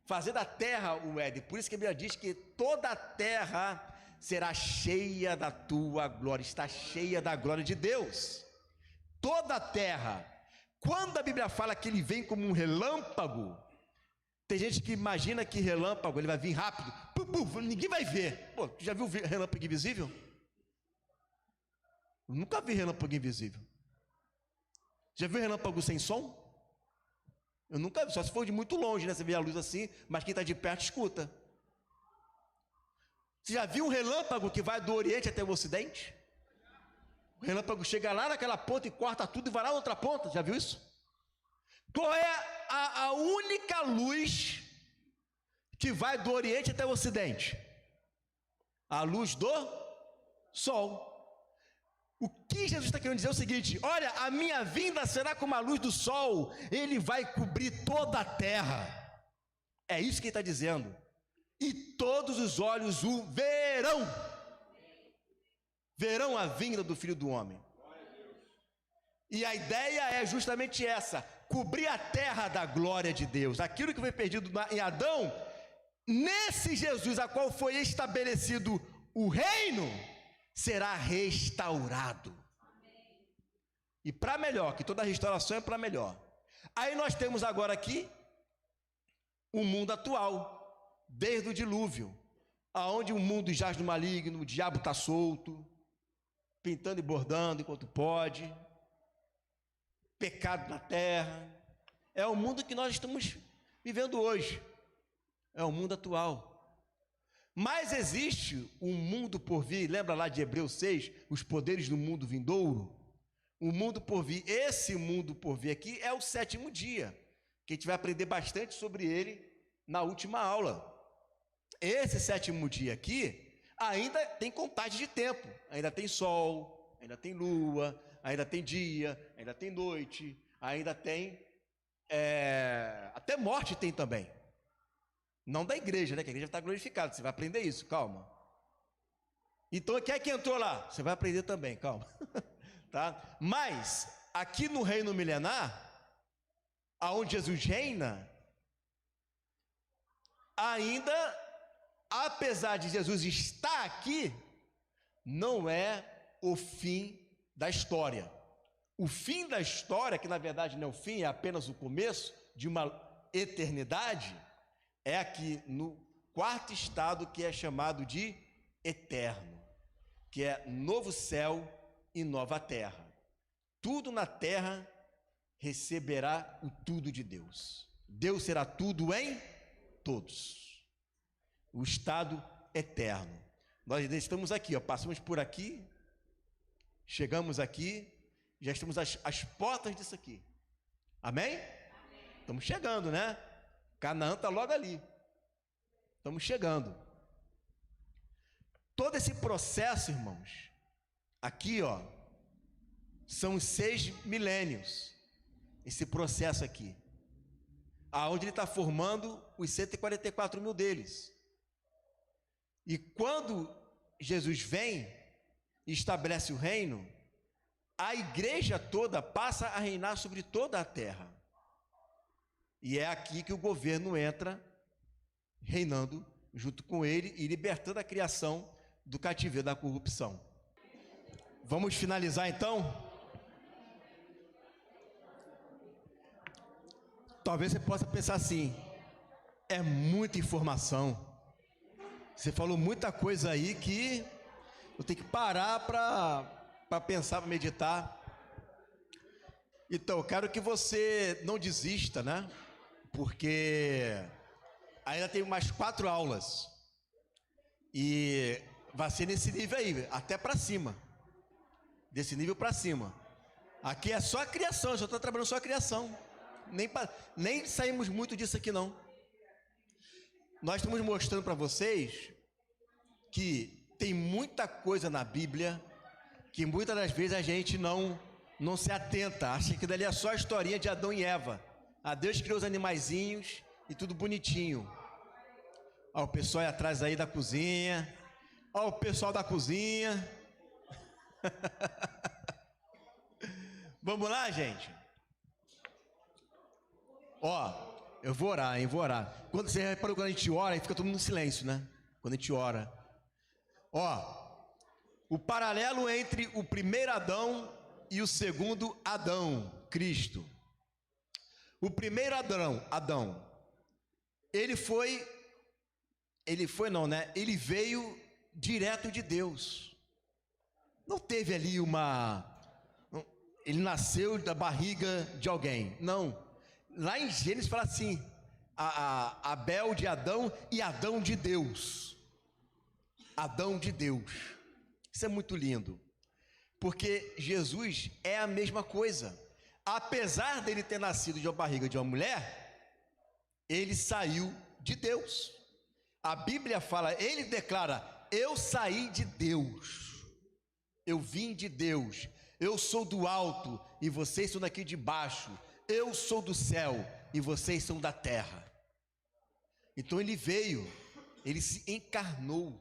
fazer da terra o Éden. Por isso que a Bíblia diz que toda a terra será cheia da tua glória, está cheia da glória de Deus. Toda a terra. Quando a Bíblia fala que ele vem como um relâmpago, tem gente que imagina que relâmpago ele vai vir rápido, ninguém vai ver. Pô, já viu relâmpago invisível? Eu nunca vi relâmpago invisível. Já viu relâmpago sem som? Eu nunca vi, só se for de muito longe, né? Você vê a luz assim, mas quem está de perto escuta. Você já viu um relâmpago que vai do Oriente até o Ocidente? O relâmpago chega lá naquela ponta e corta tudo e vai lá na outra ponta. Já viu isso? Qual é a única luz que vai do Oriente até o Ocidente? A luz do Sol. O que Jesus está querendo dizer é o seguinte: olha, a minha vinda será como a luz do sol, ele vai cobrir toda a terra. É isso que ele está dizendo. E todos os olhos o verão. Verão a vinda do Filho do Homem. E a ideia é justamente essa: cobrir a terra da glória de Deus. Aquilo que foi perdido em Adão, nesse Jesus, a qual foi estabelecido o reino, será restaurado. E para melhor, que toda restauração é para melhor. Aí nós temos agora aqui o mundo atual, desde o dilúvio, aonde o mundo jaz do maligno, o diabo está solto, pintando e bordando enquanto pode, pecado na terra, é o mundo que nós estamos vivendo hoje, é o mundo atual. Mas existe um mundo por vir, lembra lá de Hebreus 6, os poderes do mundo vindouro? O mundo por vir, esse mundo por vir aqui é o 7º dia, que a gente vai aprender bastante sobre ele na última aula. Esse 7º dia aqui ainda tem contagem de tempo, ainda tem sol, ainda tem lua, ainda tem dia, ainda tem noite, ainda tem, até morte tem também. Não da igreja, né? Que a igreja está glorificada, você vai aprender isso, calma. Então, quem é que entrou lá? Você vai aprender também, calma. Tá? Mas, aqui no reino milenar, aonde Jesus reina, ainda, apesar de Jesus estar aqui, não é o fim da história. O fim da história, que na verdade não é o fim, é apenas o começo de uma eternidade, é aqui no 4º estado, que é chamado de eterno, que é novo céu e nova terra. Tudo na terra receberá o tudo de Deus. Deus será tudo em todos. O estado eterno. Nós estamos aqui, ó, passamos por aqui, chegamos aqui, já estamos às portas disso aqui. Amém? Estamos chegando, né? Canaã está logo ali. Estamos chegando. Todo esse processo, irmãos, aqui, ó, são os 6 milênios. Esse processo aqui, aonde ele está formando os 144 mil deles. E quando Jesus vem e estabelece o reino, a igreja toda passa a reinar sobre toda a terra. E é aqui que o governo entra, reinando junto com ele e libertando a criação do cativeiro da corrupção. Vamos finalizar então? Talvez você possa pensar assim, é muita informação. Você falou muita coisa aí que eu tenho que parar para pensar, para meditar. Então, eu quero que você não desista, né? Porque ainda tem mais 4 aulas. E vai ser nesse nível aí, até para cima. Desse nível para cima. Aqui é só a criação, eu já estou trabalhando só a criação. Nem saímos muito disso aqui, não. Nós estamos mostrando para vocês que tem muita coisa na Bíblia que muitas das vezes a gente não se atenta, acha que dali é só a historinha de Adão e Eva. A Deus criou os animaizinhos e tudo bonitinho. Ó, o pessoal aí atrás aí da cozinha. Ó, o pessoal da cozinha. Vamos lá, gente? Ó, eu vou orar, hein? Vou orar. Quando você reparou, quando a gente ora, aí fica todo mundo em silêncio, né? Quando a gente ora. Ó, o paralelo entre o primeiro Adão e o segundo Adão, Cristo. O primeiro Adão, ele veio direto de Deus. Não teve ali ele nasceu da barriga de alguém. Não. Lá em Gênesis fala assim, Abel de Adão e Adão de Deus. Adão de Deus. Isso é muito lindo. Porque Jesus é a mesma coisa. Apesar dele ter nascido de uma barriga de uma mulher, ele saiu de Deus. A Bíblia fala, ele declara, eu saí de Deus. Eu vim de Deus. Eu sou do alto e vocês são daqui de baixo. Eu sou do céu e vocês são da terra. Então ele veio, ele se encarnou.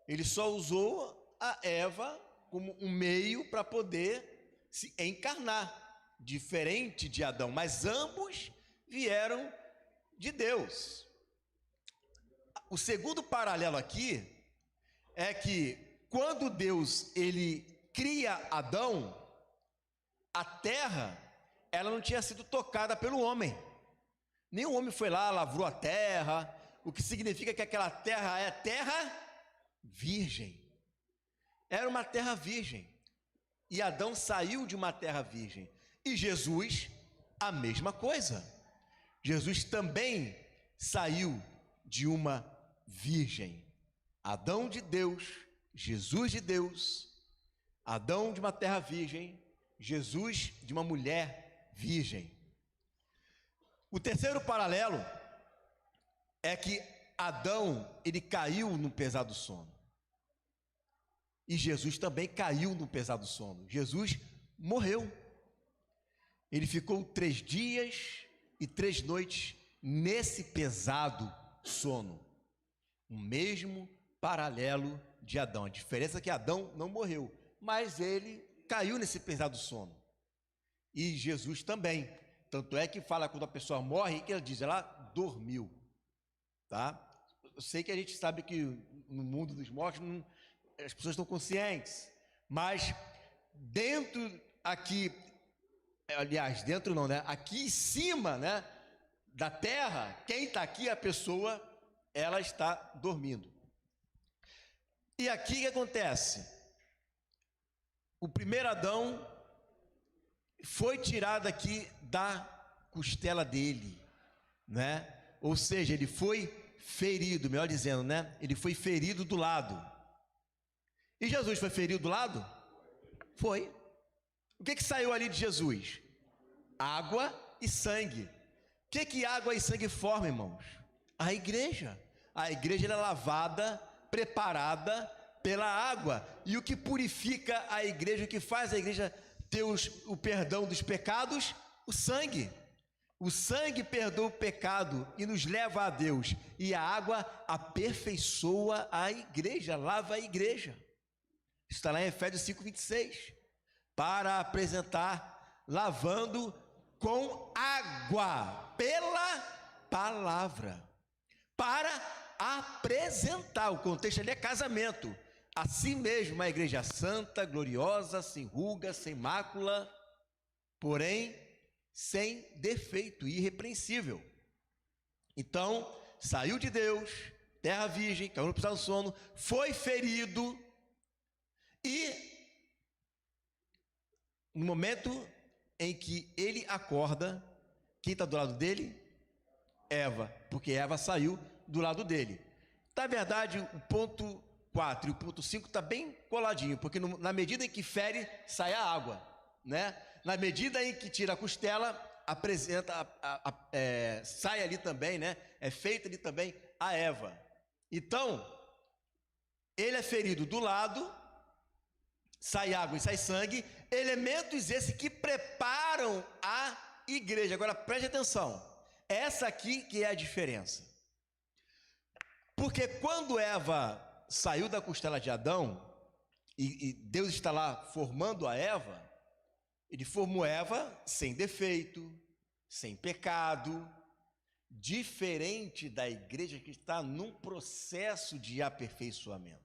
Ele só usou a Eva como um meio para poder se encarnar, diferente de Adão, mas ambos vieram de Deus. O segundo paralelo aqui é que quando Deus ele cria Adão, a terra ela não tinha sido tocada pelo homem. Nenhum homem foi lá, lavrou a terra, o que significa que aquela terra é terra virgem. Era uma terra virgem. E Adão saiu de uma terra virgem. E Jesus a mesma coisa. Jesus também saiu de uma virgem. Adão de Deus, Jesus de Deus. Adão de uma terra virgem, Jesus de uma mulher virgem. O terceiro paralelo é que Adão, ele caiu num pesado sono. E Jesus também caiu num pesado sono. Jesus morreu. Ele ficou 3 dias e 3 noites nesse pesado sono. O mesmo paralelo de Adão. A diferença é que Adão não morreu, mas ele caiu nesse pesado sono. E Jesus também. Tanto é que fala quando a pessoa morre, que ela diz, ela dormiu. Tá? Eu sei que a gente sabe que no mundo dos mortos as pessoas estão conscientes, mas dentro aqui, aliás, dentro não, né? Aqui em cima, né, da terra, quem está aqui, a pessoa, ela está dormindo. E aqui o que acontece? O primeiro Adão foi tirado aqui da costela dele, né? Ou seja, ele foi ferido, melhor dizendo, né? Ele foi ferido do lado. E Jesus foi ferido do lado? Foi. O que saiu ali de Jesus? Água e sangue. O que água e sangue formam, irmãos? A igreja. A igreja é lavada, preparada pela água. E o que purifica a igreja, o que faz a igreja ter o perdão dos pecados? O sangue. O sangue perdoa o pecado e nos leva a Deus. E a água aperfeiçoa a igreja, lava a igreja. Está lá em Efésios 5:26. Para apresentar, lavando com água, pela palavra. Para apresentar, o contexto ali é casamento. Assim mesmo, uma igreja santa, gloriosa, sem ruga, sem mácula, porém sem defeito, irrepreensível. Então, saiu de Deus, terra virgem, caiu no pesado do sono, foi ferido, e no momento em que ele acorda, quem está do lado dele? Eva, porque Eva saiu do lado dele. Na verdade, o ponto 4 e o ponto 5 está bem coladinho, porque na medida em que fere, sai a água, né? Na medida em que tira a costela, apresenta, sai ali também, né? É feita ali também a Eva. Então, ele é ferido do lado, sai água e sai sangue, elementos esses que preparam a igreja. Agora preste atenção, essa aqui que é a diferença. Porque quando Eva saiu da costela de Adão, e Deus está lá formando a Eva, ele formou Eva sem defeito, sem pecado, diferente da igreja que está num processo de aperfeiçoamento.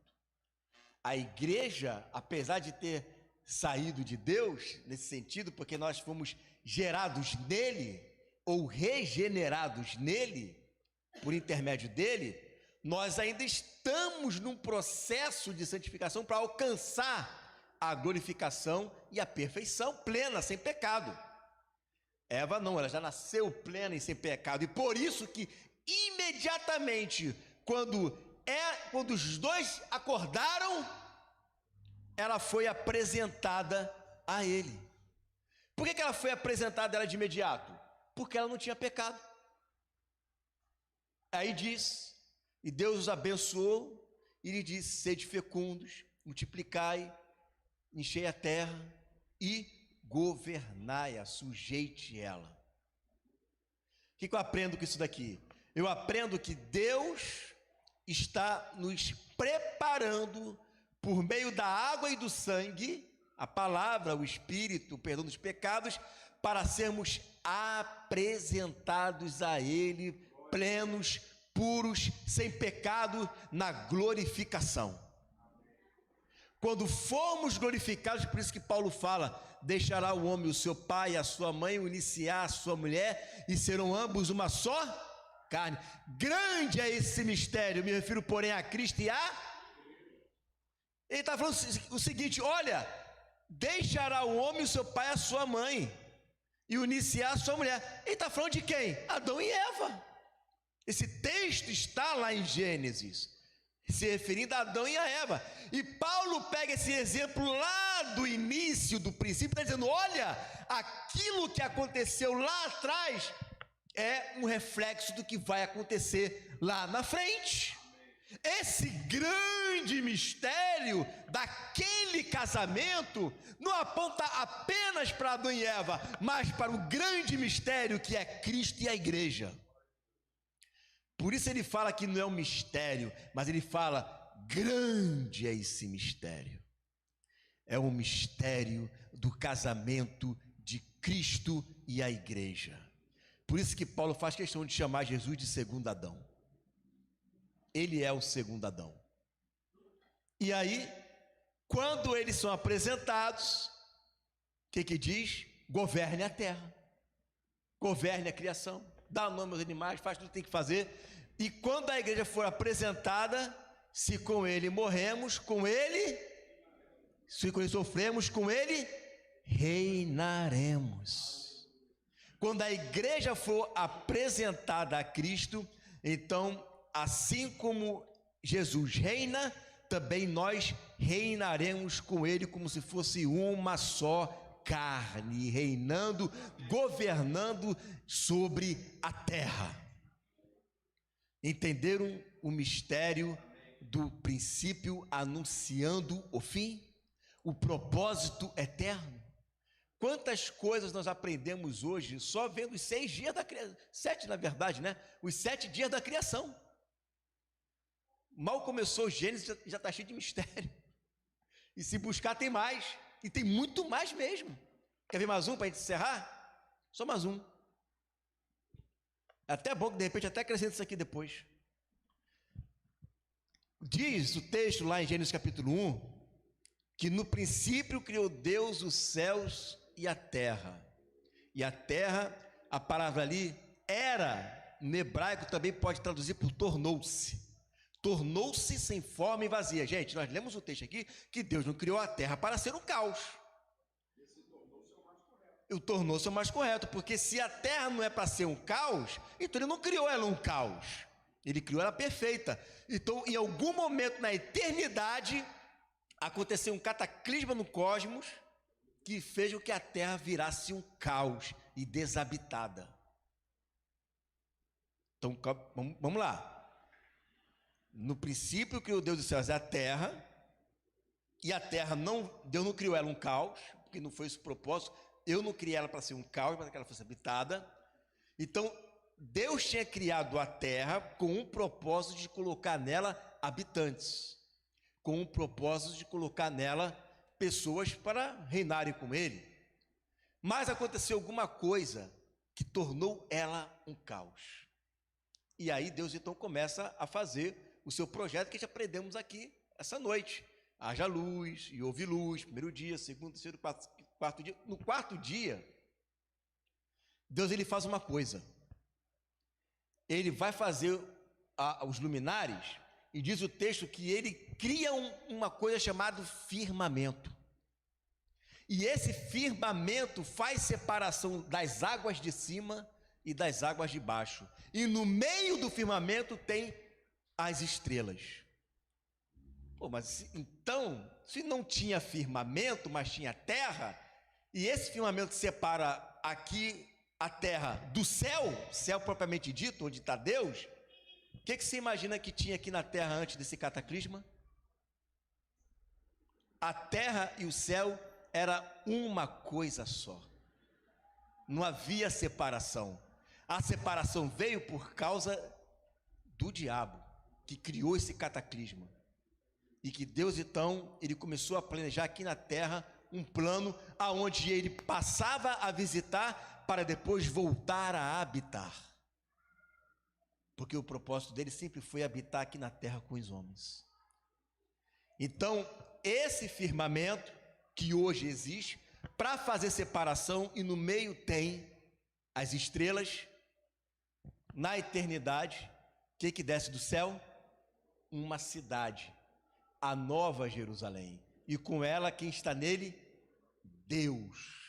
A igreja, apesar de ter saído de Deus, nesse sentido, porque nós fomos gerados nele, ou regenerados nele, por intermédio dele, nós ainda estamos num processo de santificação para alcançar a glorificação e a perfeição plena, sem pecado. Eva não, ela já nasceu plena e sem pecado, e por isso que imediatamente, quando os dois acordaram, ela foi apresentada a ele. Por que ela foi apresentada a ela de imediato? Porque ela não tinha pecado. Aí diz, e Deus os abençoou, e lhe disse: sede fecundos, multiplicai, enchei a terra e governai-a, sujeite ela. O que eu aprendo com isso daqui? Eu aprendo que Deus está nos preparando por meio da água e do sangue, a palavra, o Espírito, o perdão dos pecados, para sermos apresentados a Ele, plenos, puros, sem pecado, na glorificação. Quando formos glorificados, por isso que Paulo fala: deixará o homem o seu pai e a sua mãe, unir-se-á a sua mulher, e serão ambos uma só carne. Grande é esse mistério, me refiro, porém, a Cristo e a... Ele está falando o seguinte: olha, deixará o homem o seu pai e a sua mãe. e unir-se-á a sua mulher. Ele está falando de quem? Adão e Eva. Esse texto está lá em Gênesis, se referindo a Adão e a Eva. E Paulo pega esse exemplo lá do início, do princípio, está dizendo: olha, aquilo que aconteceu lá atrás é um reflexo do que vai acontecer lá na frente. Esse grande mistério daquele casamento não aponta apenas para Adão e Eva, mas para o grande mistério que é Cristo e a igreja. Por isso ele fala que não é um mistério, mas ele fala: grande é esse mistério. É um mistério do casamento de Cristo e a igreja. Por isso que Paulo faz questão de chamar Jesus de segundo Adão. Ele é o segundo Adão. E aí, quando eles são apresentados, o que diz? Governe a terra, governe a criação, dá nome aos animais, faz tudo que tem que fazer. E quando a igreja for apresentada, se com ele morremos, com ele, se com ele sofremos, com ele reinaremos. Quando a igreja for apresentada a Cristo, então, assim como Jesus reina, também nós reinaremos com ele como se fosse uma só carne, reinando, governando sobre a terra. Entenderam o mistério do princípio anunciando o fim? O propósito eterno? Quantas coisas nós aprendemos hoje só vendo os 6 dias da criação, 7 na verdade, né? Os 7 dias da criação. Mal começou o Gênesis, já está cheio de mistério. E se buscar tem mais, e tem muito mais mesmo. Quer ver mais um para a gente encerrar? Só mais um. É até bom que de repente até acrescenta isso aqui depois. Diz o texto lá em Gênesis capítulo 1, que no princípio criou Deus os céus e a terra. E a terra, a palavra ali, era, no hebraico também pode traduzir por tornou-se. Tornou-se sem forma e vazia. Gente, nós lemos o texto aqui que Deus não criou a terra para ser um caos. O tornou-se o mais correto, porque se a terra não é para ser um caos, então ele não criou ela um caos. Ele criou ela perfeita. Então, em algum momento na eternidade, aconteceu um cataclisma no cosmos que fez com que a terra virasse um caos e desabitada. Então, vamos lá. No princípio criou Deus dos céus e a terra, e a terra Deus não criou ela um caos, porque não foi esse o propósito. Eu não criei ela para ser um caos, para que ela fosse habitada. Então, Deus tinha criado a terra com um propósito de colocar nela habitantes, com um propósito de colocar nela pessoas para reinarem com ele. Mas aconteceu alguma coisa que tornou ela um caos. E aí Deus então começa a fazer o seu projeto que já aprendemos aqui essa noite. Haja luz e houve luz, primeiro dia, segundo, terceiro, quarto dia. No quarto dia, Deus ele faz uma coisa. Ele vai fazer os luminares, e diz o texto que ele cria uma coisa chamada firmamento. E esse firmamento faz separação das águas de cima e das águas de baixo. E no meio do firmamento tem as estrelas. Pô, mas então, se não tinha firmamento, mas tinha terra, e esse firmamento separa aqui a terra do céu, céu propriamente dito, onde está Deus, o que você imagina que tinha aqui na terra antes desse cataclisma? A terra e o céu era uma coisa só. Não havia separação. A separação veio por causa do diabo, que criou esse cataclisma. E que Deus, então, ele começou a planejar aqui na terra um plano aonde ele passava a visitar para depois voltar a habitar. Porque o propósito dele sempre foi habitar aqui na terra com os homens. Então, esse firmamento que hoje existe, para fazer separação, e no meio tem as estrelas, na eternidade, o que desce do céu? Uma cidade, a Nova Jerusalém, e com ela quem está nele? Deus.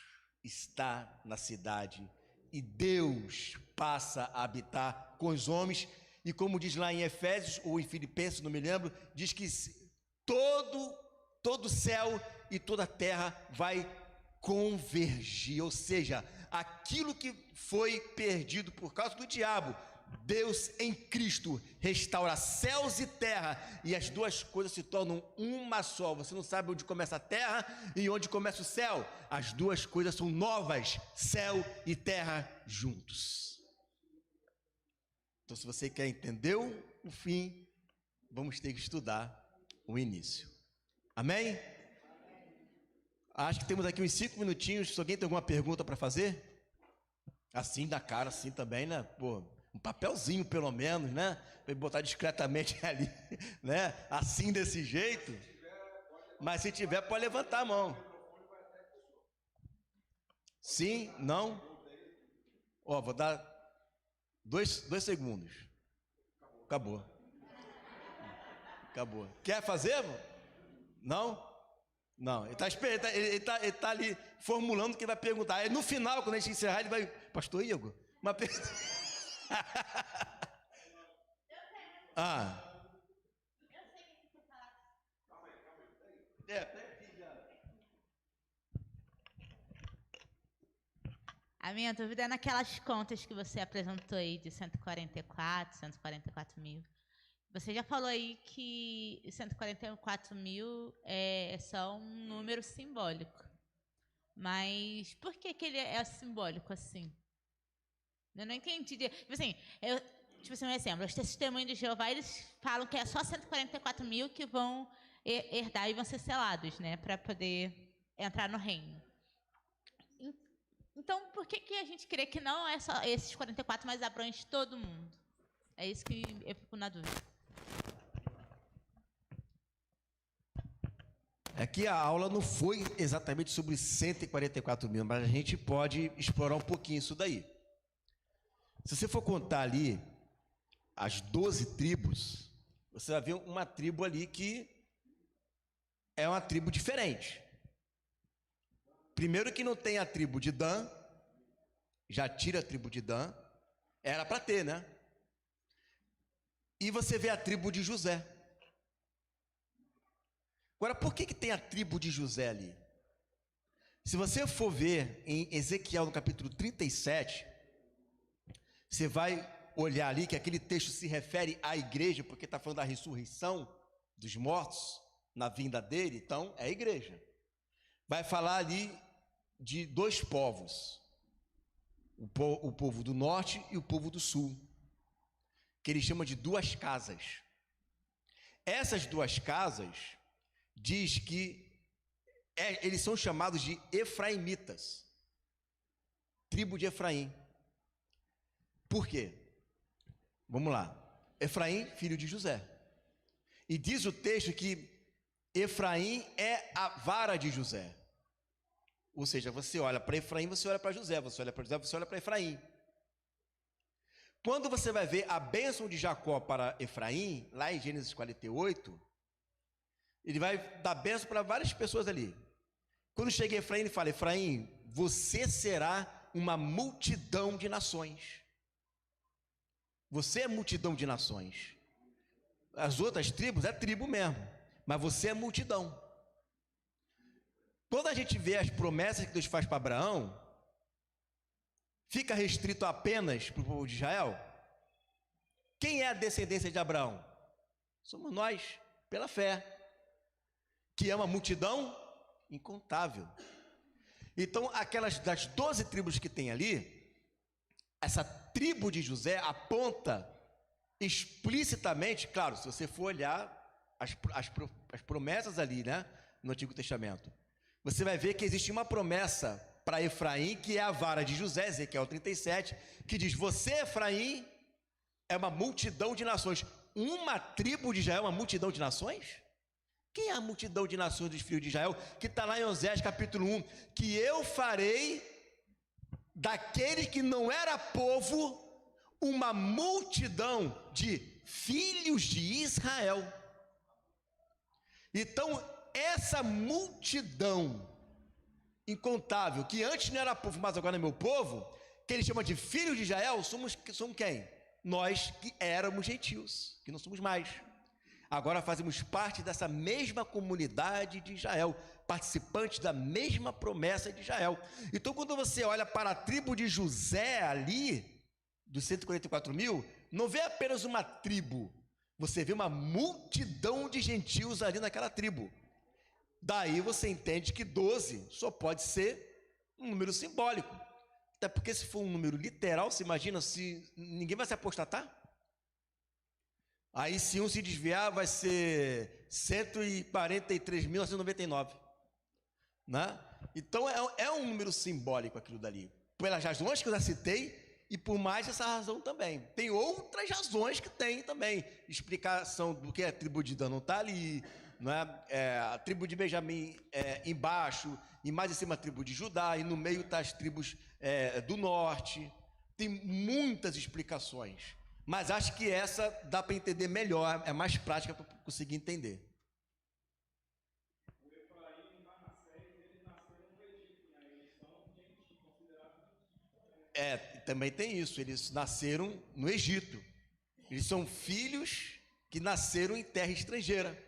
está na cidade e Deus passa a habitar com os homens. E como diz lá em Efésios ou em Filipenses, não me lembro, diz que todo céu e toda terra vai convergir, ou seja, aquilo que foi perdido por causa do diabo, Deus em Cristo restaura céus e terra, e as duas coisas se tornam uma só. Você não sabe onde começa a terra e onde começa o céu. As duas coisas são novas, céu e terra juntos. Então, se você quer entender o fim, vamos ter que estudar o início. Amém? Acho que temos aqui uns 5 minutinhos. Se alguém tem alguma pergunta para fazer? Assim, da cara, assim também, né? Pô, um papelzinho pelo menos, né? Para botar discretamente ali, né? Assim, desse jeito. Mas se tiver, pode levantar a mão. Sim? Não? Ó, vou dar 2 segundos. Acabou. Quer fazer? Não? Não. Ele tá ali formulando o que vai perguntar. Aí no final, quando a gente encerrar, ele vai... Pastor Igor? Uma pergunta. A minha dúvida é naquelas contas que você apresentou aí de 144 mil. Você já falou aí que 144 mil é só um número simbólico. Mas por que ele é simbólico assim? Eu não entendi. Tipo assim, um exemplo. Os testemunhos de Jeová, eles falam que é só 144 mil que vão herdar e vão ser selados, né? Para poder entrar no reino. Então, por que a gente crê que não é só esses 44, mas abrange todo mundo? É isso que eu fico na dúvida. É que a aula não foi exatamente sobre 144 mil, mas a gente pode explorar um pouquinho isso daí. Se você for contar ali as 12 tribos, você vai ver uma tribo ali que é uma tribo diferente. Primeiro que não tem a tribo de Dan, já tira a tribo de Dan, era para ter, né? E você vê a tribo de José. Agora, por que tem a tribo de José ali? Se você for ver em Ezequiel no capítulo 37, você vai olhar ali que aquele texto se refere à igreja, porque está falando da ressurreição dos mortos na vinda dele, então é a igreja. Vai falar ali de 2 povos, o povo do norte e o povo do sul, que ele chama de 2 casas. Essas 2 casas diz que eles são chamados de efraimitas, tribo de Efraim. Por quê? Vamos lá. Efraim, filho de José. E diz o texto que Efraim é a vara de José. Ou seja, você olha para Efraim, você olha para José, você olha para José, você olha para Efraim. Quando você vai ver a bênção de Jacó para Efraim, lá em Gênesis 48, ele vai dar bênção para várias pessoas ali. Quando chega Efraim, ele fala: Efraim, você será uma multidão de nações. Você é multidão de nações. As outras tribos é tribo mesmo, mas você é multidão. Quando a gente vê as promessas que Deus faz para Abraão, fica restrito apenas para o povo de Israel? Quem é a descendência de Abraão? Somos nós, pela fé, que é uma multidão incontável. Então, aquelas das 12 tribos que tem ali, essa tribo de José aponta explicitamente, claro, se você for olhar as promessas ali, né, no Antigo Testamento, você vai ver que existe uma promessa para Efraim, que é a vara de José, Ezequiel 37, que diz: você, Efraim, é uma multidão de nações. Uma tribo de Israel é uma multidão de nações? Quem é a multidão de nações dos filhos de Israel? Que está lá em Oséias capítulo 1, que eu farei daquele que não era povo uma multidão de filhos de Israel. Então, essa multidão incontável, que antes não era povo, mas agora é meu povo, que ele chama de filhos de Israel, somos quem? Nós que éramos gentios, que não somos mais. Agora fazemos parte dessa mesma comunidade de Israel, participantes da mesma promessa de Israel. Então, quando você olha para a tribo de José ali, dos 144 mil, não vê apenas uma tribo, você vê uma multidão de gentios ali naquela tribo. Daí você entende que 12 só pode ser um número simbólico. Até porque se for um número literal, você imagina se ninguém vai se apostatar? Aí se um se desviar vai ser 143.999, né? Então é um número simbólico aquilo dali, pelas razões que eu já citei e por mais essa razão também. Tem outras razões que tem também, explicação do que a tribo de Dan não está ali, né? A tribo de Benjamim embaixo, e mais em cima a tribo de Judá, e no meio está as tribos do norte. Tem muitas explicações, mas acho que essa dá para entender melhor, é mais prática para conseguir entender. O Efraim e Manassés, eles nasceram no Egito, né? Eles são considerados. Também tem isso, eles nasceram no Egito. Eles são filhos que nasceram em terra estrangeira.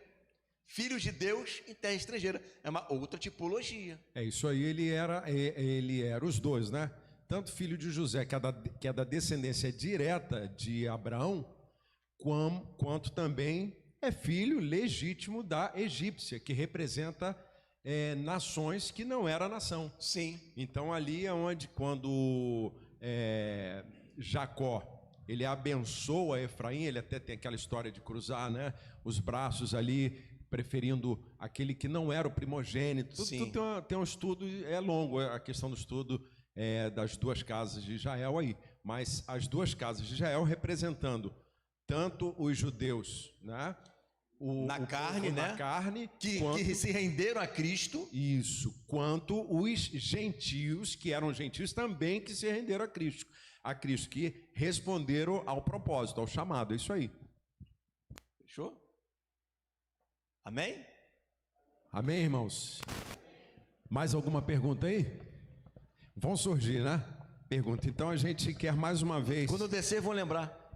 Filhos de Deus em terra estrangeira. É uma outra tipologia. Isso aí, ele era os dois, né? Tanto filho de José, que é da descendência direta de Abraão, quanto também é filho legítimo da egípcia, que representa nações que não era nação. Sim. Então ali é onde, quando Jacó, ele abençoa Efraim, ele até tem aquela história de cruzar, né, os braços ali, preferindo aquele que não era o primogênito. Tudo tem um estudo, é longo a questão do estudo das duas casas de Israel aí, mas as duas casas de Israel representando tanto os judeus, né, na carne, que se renderam a Cristo. Isso, quanto os gentios, que eram gentios também, que se renderam a Cristo, que responderam ao propósito, ao chamado. É isso aí. Fechou? Amém? Amém, irmãos? Mais alguma pergunta aí? Vão surgir, né? Pergunta. Então a gente quer mais uma vez. Quando descer, vão lembrar.